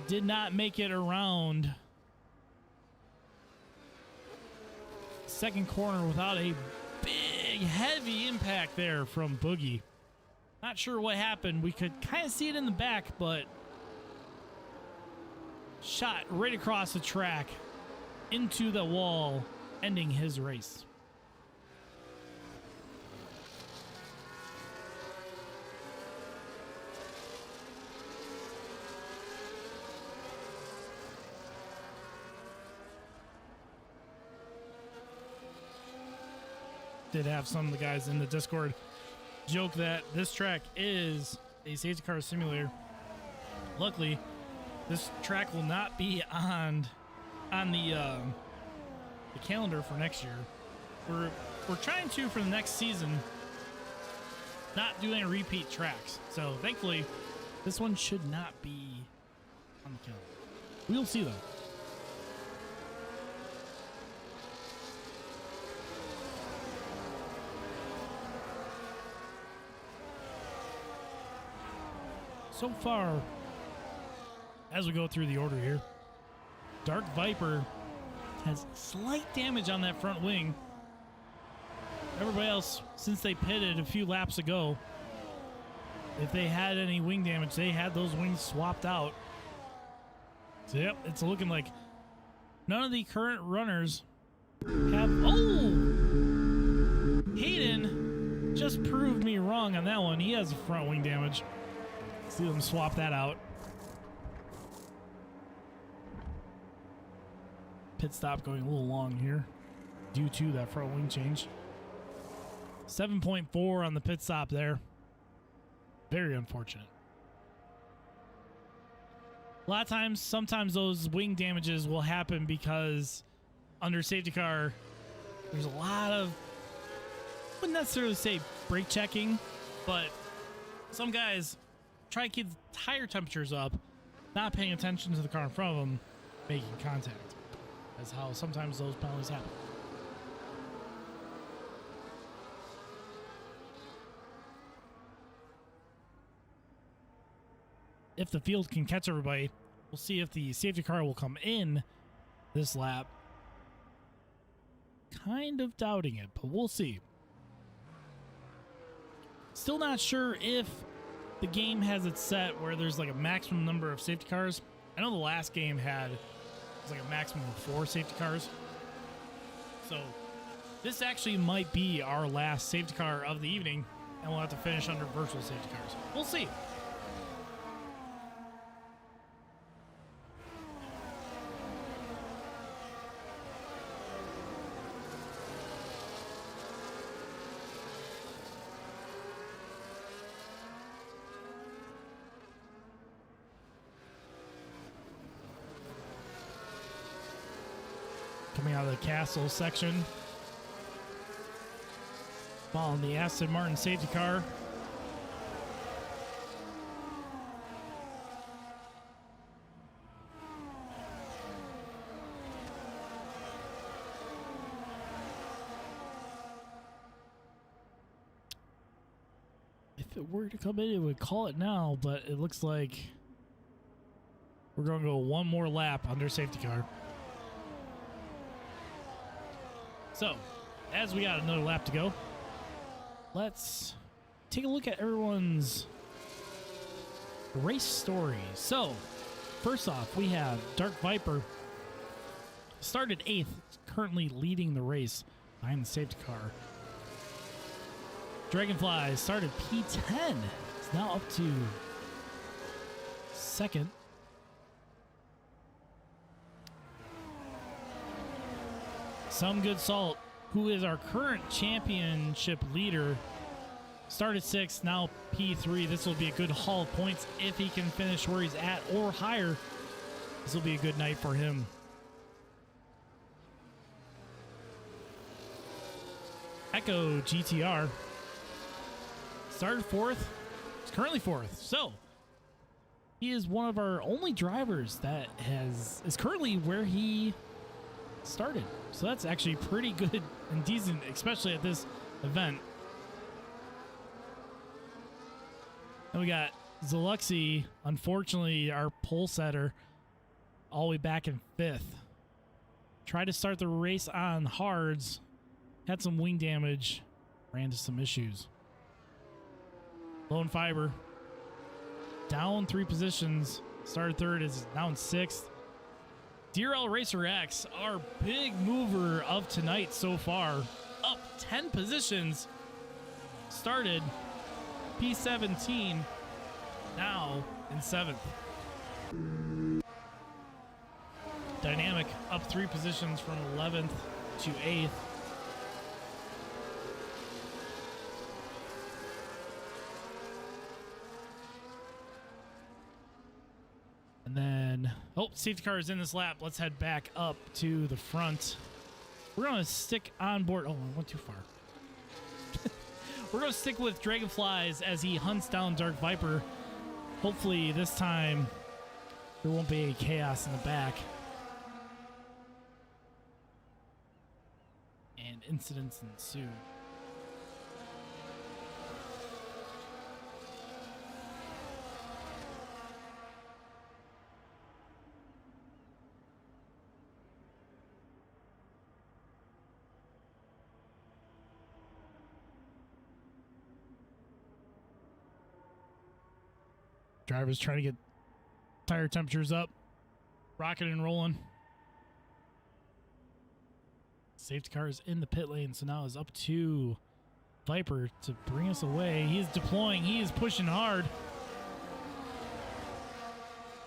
Did not make it around second corner without a big, heavy impact there from Boogie. Not sure what happened. We could kind of see it in the back, but shot right across the track into the wall, ending his race. Did have some of the guys in the Discord joke that this track is a safety car simulator. Luckily, this track will not be on the calendar for next year. We're trying to, for the next season, not do any repeat tracks. So thankfully, this one should not be on the calendar. We'll see though. So far, as we go through the order here, Dark Viper has slight damage on that front wing. Everybody else, since they pitted a few laps ago, if they had any wing damage, they had those wings swapped out. So, yep, it's looking like none of the current runners have... Oh! Hayden just proved me wrong on that one. He has front wing damage. See them swap that out. Pit stop going a little long here due to that front wing change. 7.4 on the pit stop there. Very unfortunate. A lot of times, sometimes those wing damages will happen because under safety car, there's a lot of, I wouldn't necessarily say brake checking, but some guys try to keep the tire temperatures up, not paying attention to the car in front of them, making contact. That's how sometimes those penalties happen. If the field can catch everybody, we'll see if the safety car will come in this lap. Kind of doubting it, but we'll see. Still not sure if the game has it set where there's like a maximum number of safety cars. I know the last game had like a maximum of 4 safety cars. So this actually might be our last safety car of the evening, and we'll have to finish under virtual safety cars. We'll see. Coming out of the castle section. Following the Aston Martin safety car. if it were to come in, it would call it now, but it looks like we're going to go one more lap under safety car. So, as we got another lap to go, let's take a look at everyone's race story. So, first off, we have Dark Viper. Started 8th, currently leading the race behind the safety car. Dragonfly started P10. It's now up to 2nd. Some Good Salt, who is our current championship leader, started 6th, now P3. This will be a good haul of points if he can finish where he's at or higher. This will be a good night for him. Echo GTR started 4th. He's currently 4th. So he is one of our only drivers that is currently where he started. So that's actually pretty good and decent, especially at this event. Then we got Zaluxi, unfortunately our pole setter, all the way back in 5th. Tried to start the race on hards, had some wing damage, ran into some issues. Lone Fiber, down 3 positions, started 3rd, is now in 6th. DRL Racer X, our big mover of tonight so far, up 10 positions, started P17, now in 7th. Dynamic up 3 positions from 11th to 8th. And then, safety car is in this lap. Let's head back up to the front. We're going to stick on board. Oh, I went too far. We're going to stick with Dragonflies as he hunts down Dark Viper. Hopefully this time there won't be any chaos in the back. And incidents ensue. Drivers trying to get tire temperatures up, rocking and rolling. Safety car is in the pit lane, so now it's up to Viper to bring us away. He is deploying. He is pushing hard.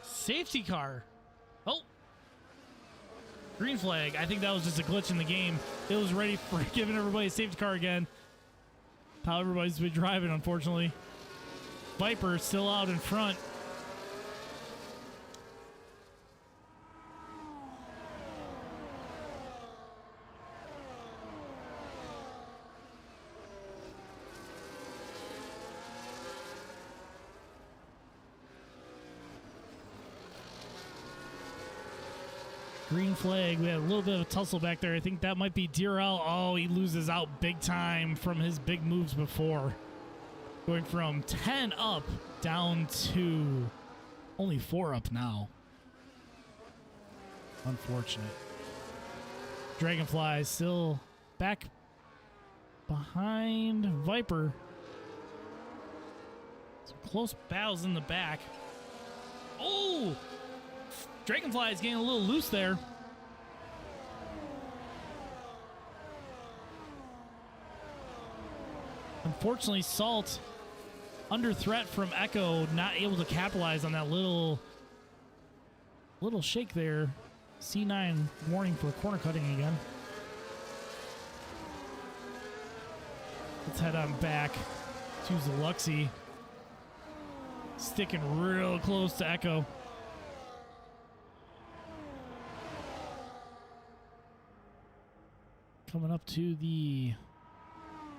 Safety car. Oh. Green flag. I think that was just a glitch in the game. It was ready for giving everybody a safety car again. How everybody's been driving, unfortunately. Viper still out in front. Green flag. We had a little bit of a tussle back there. I think that might be DRL. Oh, he loses out big time from his big moves before. Going from 10 up down to only 4 up now. Unfortunate. Dragonfly still back behind Viper. Some close battles in the back. Oh! Dragonfly is getting a little loose there. Unfortunately, Salt under threat from Echo, not able to capitalize on that little shake there. C9 warning for corner cutting again. Let's head on back to Zaluxi. Sticking real close to Echo. Coming up to the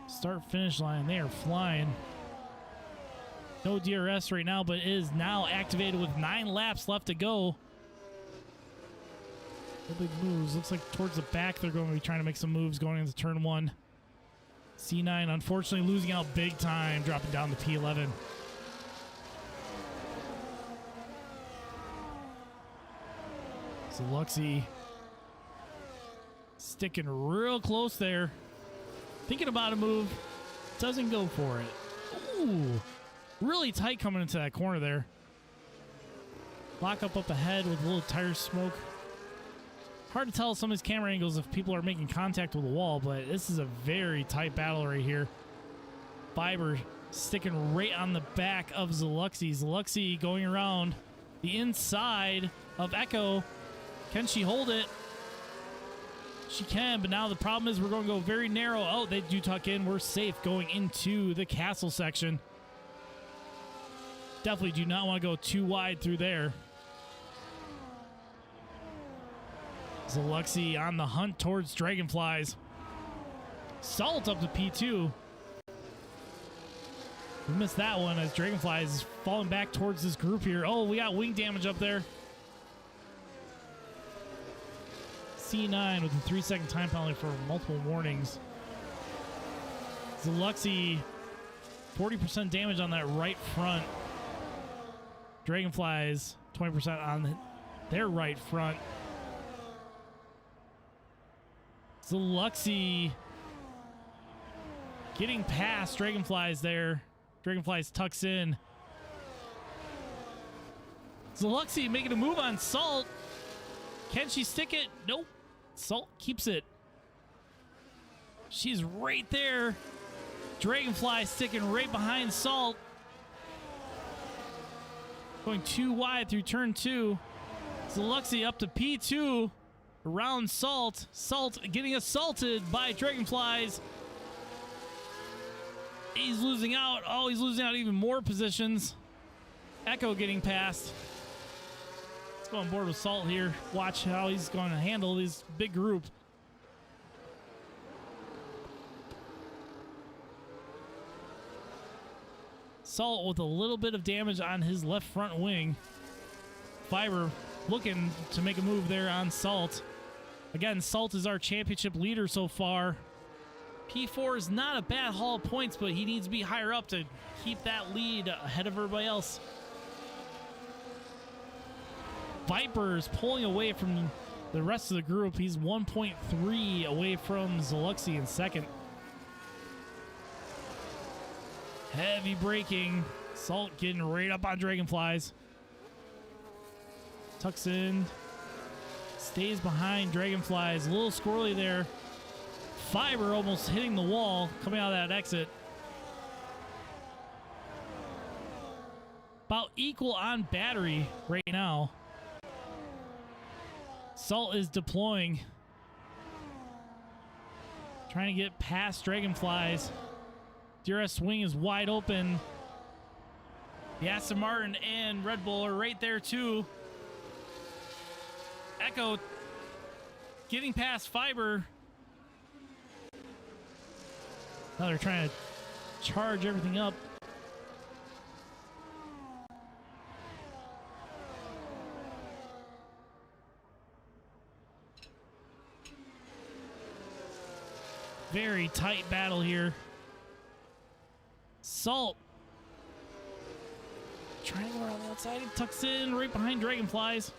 start-finish line. They are flying. No DRS right now, but it is now activated with 9 laps left to go. No big moves. Looks like towards the back they're going to be trying to make some moves going into turn 1. C9 unfortunately losing out big time, dropping down to P11. So Luxie sticking real close there. Thinking about a move. Doesn't go for it. Ooh. Really tight coming into that corner there. Lock up ahead with a little tire smoke. Hard to tell some of these camera angles if people are making contact with the wall, but this is a very tight battle right here. Fiber sticking right on the back of Zaluxi. Zaluxi going around the inside of Echo. Can she hold it? She can, but now the problem is we're going to go very narrow. Oh, they do tuck in. We're safe going into the castle section. Definitely do not want to go too wide through there. Zaluxi on the hunt towards Dragonflies. Salt up to P2. We missed that one as Dragonflies is falling back towards this group here. Oh, we got wing damage up there. C9 with a 3-second time penalty for multiple warnings. Zaluxi, 40% damage on that right front. Dragonflies, 20% on their right front. Zaluxi getting past Dragonflies there. Dragonflies tucks in. Zaluxi making a move on Salt. Can she stick it? Nope. Salt keeps it. She's right there. Dragonfly sticking right behind Salt. Going too wide through turn 2. Zaluxi up to P2. Around Salt. Salt getting assaulted by Dragonflies. He's losing out. Oh, he's losing out even more positions. Echo getting past. Let's go on board with Salt here. Watch how he's going to handle this big group. Salt with a little bit of damage on his left front wing. Fiber looking to make a move there on Salt. Again, Salt is our championship leader so far. P4 is not a bad haul of points, but he needs to be higher up to keep that lead ahead of everybody else. Viper's pulling away from the rest of the group. He's 1.3 away from Zaluxi in second. Heavy braking. Salt getting right up on Dragonflies. Tucks in. Stays behind Dragonflies. A little squirrely there. Fiber almost hitting the wall coming out of that exit. About equal on battery right now. Salt is deploying. Trying to get past Dragonflies. DRS wing is wide open. The Aston Martin and Red Bull are right there too. Echo getting past Fiber. Now they're trying to charge everything up. Very tight battle here. Salt trying to go around the outside. He tucks in right behind Dragonflies.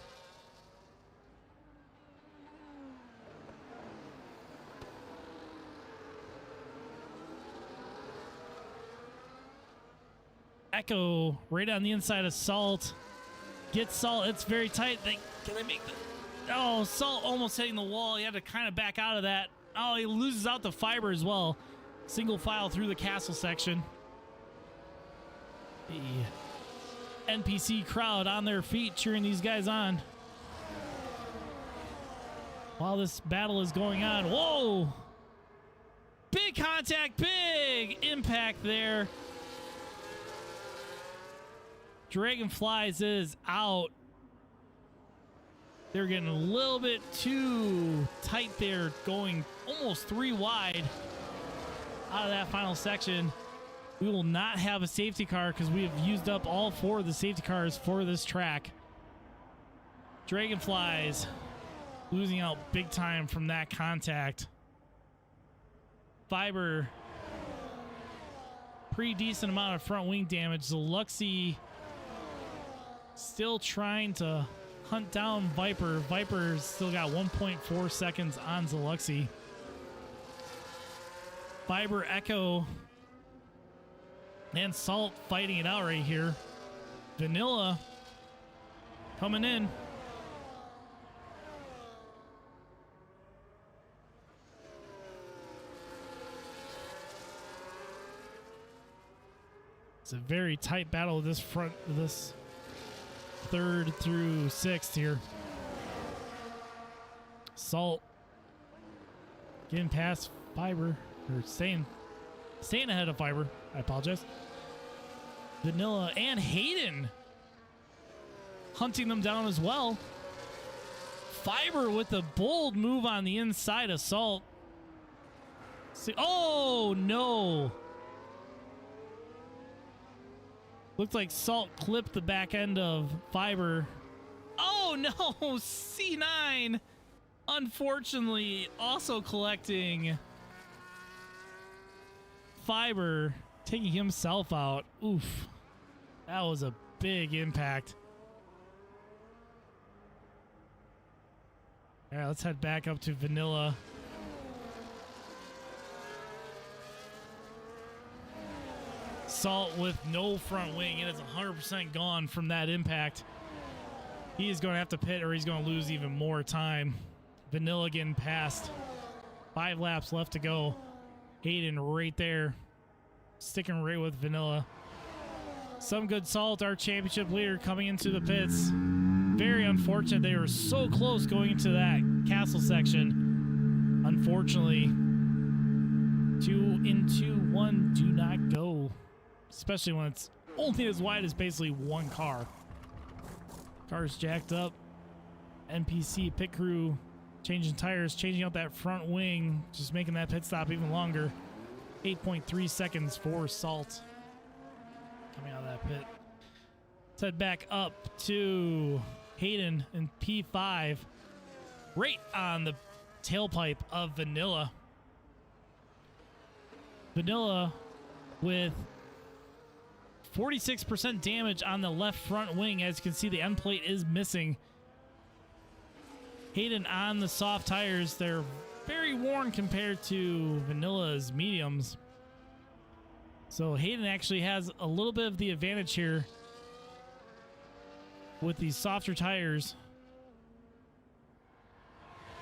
Echo right on the inside of Salt. Gets Salt. It's very tight. Can they make the... Oh, Salt almost hitting the wall. He had to kind of back out of that. Oh, he loses out the Fiber as well. Single file through the castle section. The NPC crowd on their feet cheering these guys on. While this battle is going on. Whoa! Big contact, big impact there. Dragonflies is out. They're getting a little bit too tight there, going almost 3 wide out of that final section. We will not have a safety car because we have used up all 4 of the safety cars for this track. Dragonflies losing out big time from that contact. Fiber pretty decent amount of front wing damage. Zaluxy still trying to hunt down Viper. Viper's still got 1.4 seconds on Zaluxy. Fiber, Echo, and Salt fighting it out right here. Vanilla coming in. It's a very tight battle this front, this 3rd through 6th here. Salt getting past Fiber, or staying ahead of Fiber. I apologize. Vanilla and Hayden hunting them down as well. Fiber with a bold move on the inside of Salt. See, oh no! Looked like Salt clipped the back end of Fiber. Oh no! C9 unfortunately also collecting Fiber, taking himself out. Oof. That was a big impact. All right, let's head back up to Vanilla. Salt with no front wing. It is 100% gone from that impact. He is going to have to pit or he's going to lose even more time. Vanilla getting past. 5 laps left to go. Hayden right there. Sticking right with Vanilla. Some good Salt, our championship leader, coming into the pits. Very unfortunate. They were so close going into that castle section. Unfortunately, 2 into 1 do not go. Especially when it's only as wide as basically one car. Car's jacked up. NPC pit crew changing tires, changing out that front wing, just making that pit stop even longer. 8.3 seconds for Salt coming out of that pit. Let's head back up to Hayden in P5, right on the tailpipe of Vanilla. Vanilla with 46% damage on the left front wing. As you can see, the end plate is missing. Hayden on the soft tires. They're very worn compared to Vanilla's mediums. So Hayden actually has a little bit of the advantage here with these softer tires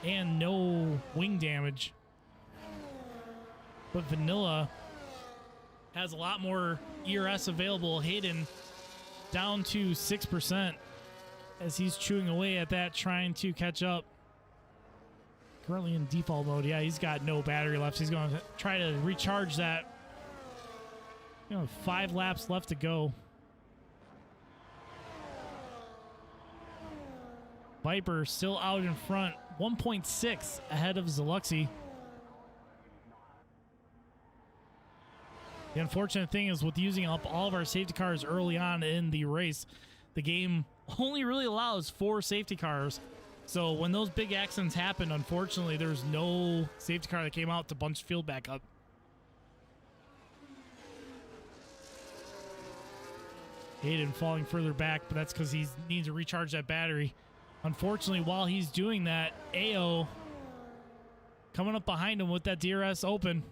and no wing damage. But Vanilla has a lot more ERS available. Hayden down to 6% as he's chewing away at that, trying to catch up. Currently in default mode. Yeah, he's got no battery left. He's going to try to recharge that. 5 laps left to go. Viper still out in front. 1.6 ahead of Zaluxy. The unfortunate thing is with using up all of our safety cars early on in the race, the game only really allows 4 safety cars. So when those big accidents happened, unfortunately, there's no safety car that came out to bunch field back up. Hayden falling further back, but that's because he needs to recharge that battery. Unfortunately, while he's doing that, AO coming up behind him with that DRS open.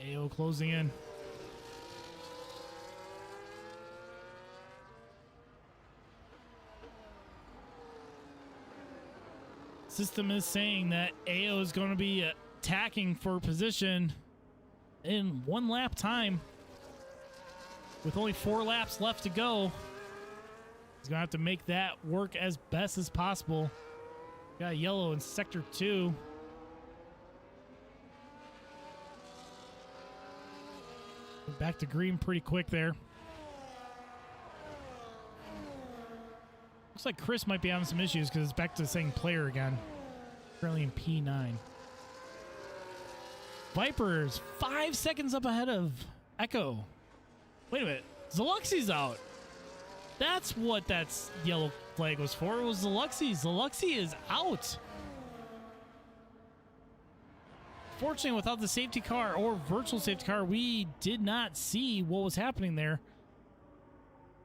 AO closing in. System is saying that AO is going to be attacking for position in 1 lap time. With only 4 laps left to go, he's going to have to make that work as best as possible. Got yellow in sector 2. Back to green pretty quick there. Looks like Chris might be having some issues because it's back to saying player again. Currently in P9. Vipers 5 seconds up ahead of Echo. Wait a minute. Zaluxy's out. That's what that yellow flag was for. It was Zaluxy. Zaluxy is out. Unfortunately, without the safety car or virtual safety car, we did not see what was happening there.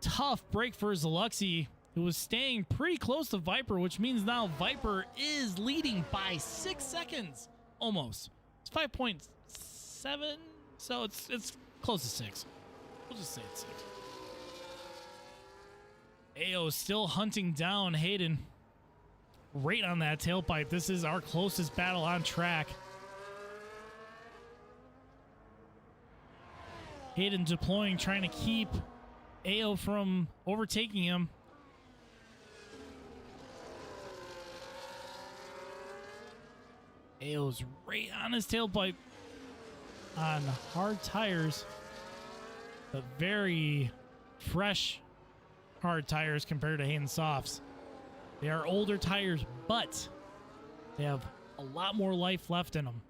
Tough break for Zaluxy, who was staying pretty close to Viper, which means now Viper is leading by 6 seconds. Almost. It's 5.7, so it's close to 6. We'll just say it's 6. AO still hunting down Hayden. Right on that tailpipe. This is our closest battle on track. Hayden deploying, trying to keep AO from overtaking him. AO's right on his tailpipe on hard tires, but very fresh hard tires compared to Hayden Softs. They are older tires, but they have a lot more life left in them.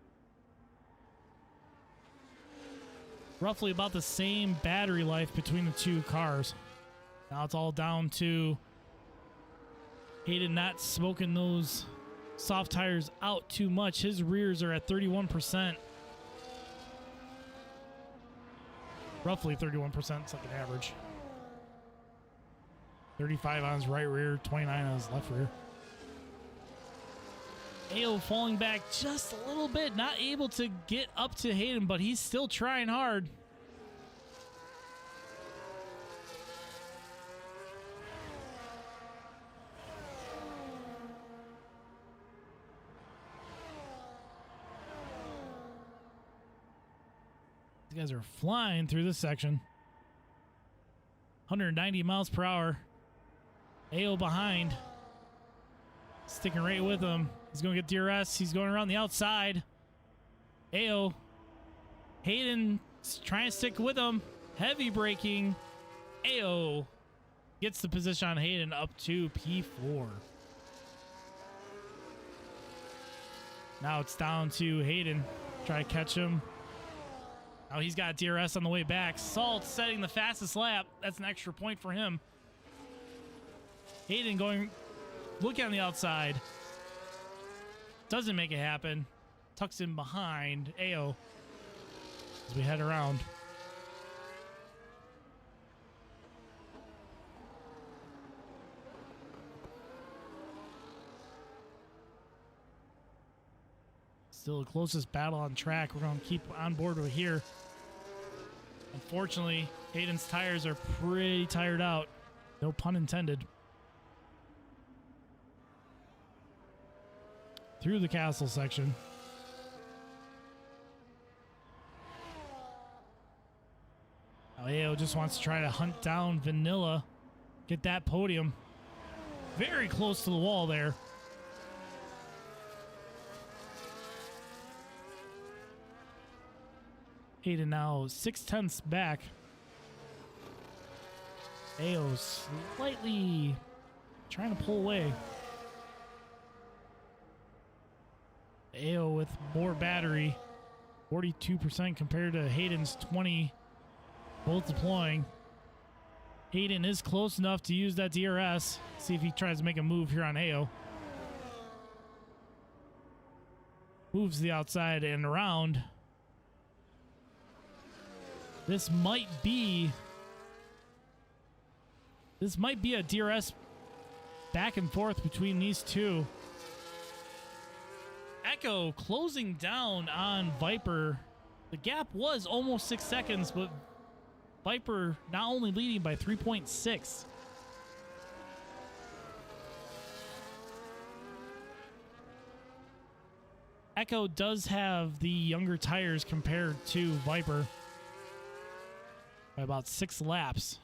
Roughly about the same battery life between the two cars. Now it's all down to Hayden not smoking those soft tires out too much. His rears are at 31%. Roughly 31%. It's like an average. 35 on his right rear, 29 on his left rear. AO falling back just a little bit, not able to get up to Hayden, but he's still trying hard. These guys are flying through this section. 190 miles per hour. AO behind. Sticking right with him. He's going to get DRS. He's going around the outside. AO. Hayden trying to stick with him. Heavy braking. AO gets the position on Hayden up to P4. Now it's down to Hayden. Try to catch him. Now he's got DRS on the way back. Salt setting the fastest lap. That's an extra point for him. Hayden going, looking on the outside. Doesn't make it happen. Tucks in behind AO as we head around. Still the closest battle on track. We're going to keep on board with here. Unfortunately, Hayden's tires are pretty tired out. No pun intended. Through the castle section. Now AO just wants to try to hunt down Vanilla. Get that podium. Very close to the wall there. Hayden now 6/10 back. AO slightly trying to pull away. AO with more battery, 42% compared to Hayden's 20, both deploying. Hayden is close enough to use that DRS. See if he tries to make a move here on AO. Moves the outside and around. This might be a DRS back and forth between these two. Echo closing down on Viper. The gap was almost 6 seconds, but Viper not only leading by 3.6. Echo does have the younger tires compared to Viper by about 6 laps,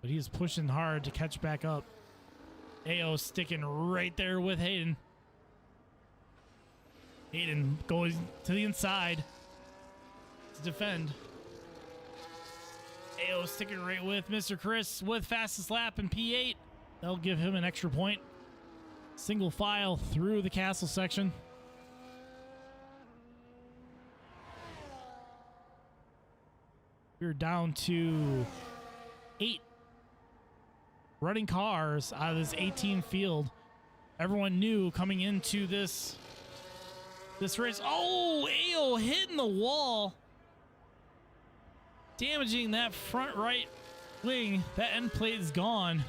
but he is pushing hard to catch back up. AO sticking right there with Hayden. Hayden goes to the inside to defend. AO sticking right with Mr. Chris with fastest lap in P8. That'll give him an extra point. Single file through the castle section. We're down to 8 running cars out of this 18 field. Everyone knew coming into this this race. Oh, AO hitting the wall, damaging that front right wing. That end plate is gone.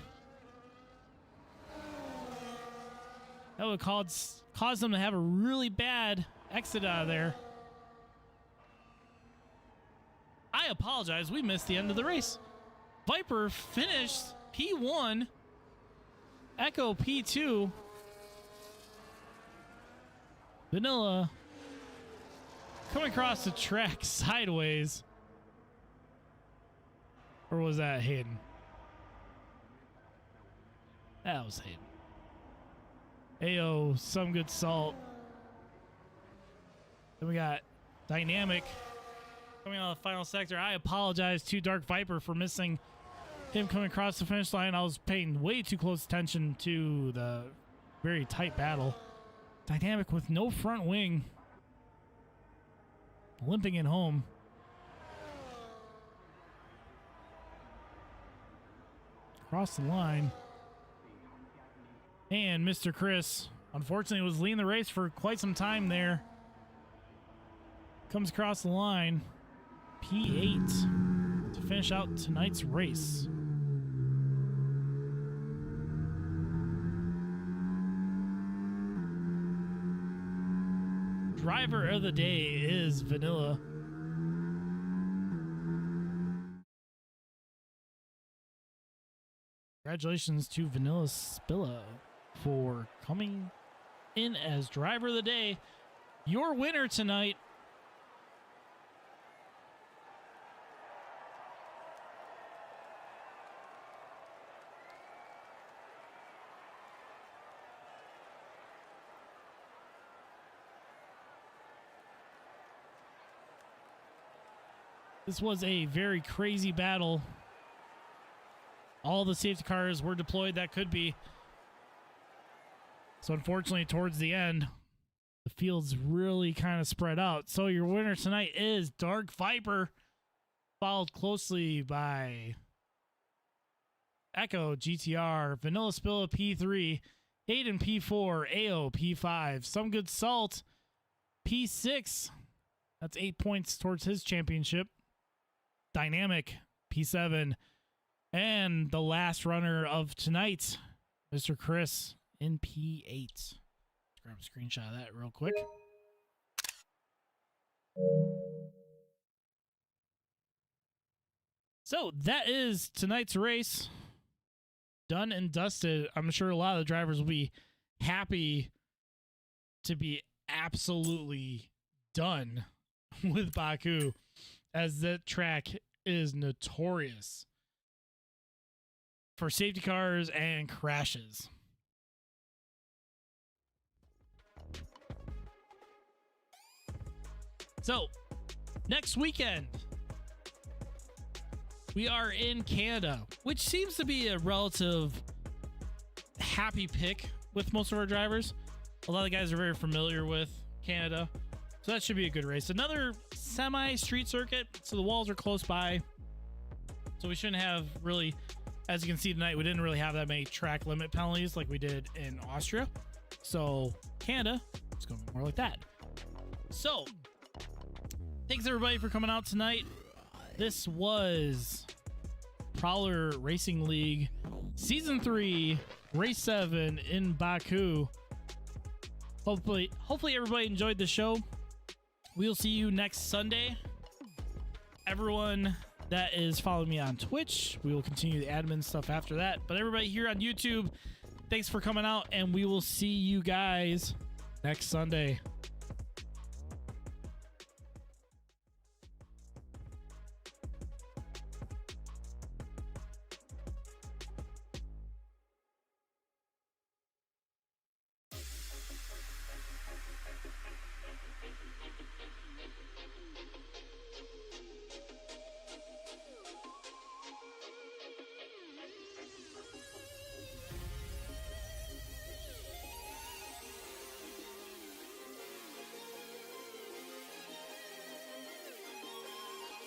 That would cause them to have a really bad exit out of there. I apologize. We missed the end of the race. Viper finished P1. Echo P2. Vanilla coming across the track sideways. Or was that Hayden? That was Hayden. Ayo, some good salt. Then we got Dynamic coming out of the final sector. I apologize to Dark Viper for missing him coming across the finish line. I was paying way too close attention to the very tight battle. Dynamic with no front wing, limping it home. Across the line. And Mr. Chris, unfortunately, was leading the race for quite some time there. Comes across the line. P8 to finish out tonight's race. Driver of the day is Vanilla. Congratulations to Vanilla Spilla for coming in as driver of the day. Your winner tonight. This was a very crazy battle. All the safety cars were deployed that could be. So unfortunately, towards the end, the field's really kind of spread out. So your winner tonight is Dark Viper, followed closely by Echo GTR, Vanilla Spilla P3, Hayden P4, AO P5, Some Good Salt P6. That's 8 points towards his championship. Dynamic P7. And the last runner of tonight, Mr. Chris in P8. Let's grab a screenshot of that real quick. So that is tonight's race. Done and dusted. I'm sure a lot of the drivers will be happy to be absolutely done with Baku, as that track is notorious for safety cars and crashes. So, next weekend, we are in Canada, which seems to be a relative happy pick with most of our drivers. A lot of guys are very familiar with Canada, so that should be a good race. Another semi-street circuit, so the walls are close by, so we shouldn't have really, as you can see tonight, we didn't really have that many track limit penalties like we did in Austria. So Canada, it's going to be more like that. So thanks everybody for coming out tonight. This was Prowler Racing League Season 3, Race 7 in Baku. Hopefully everybody enjoyed the show. We'll see you next Sunday. Everyone that is following me on Twitch, we will continue the admin stuff after that. But everybody here on YouTube, thanks for coming out, and we will see you guys next Sunday.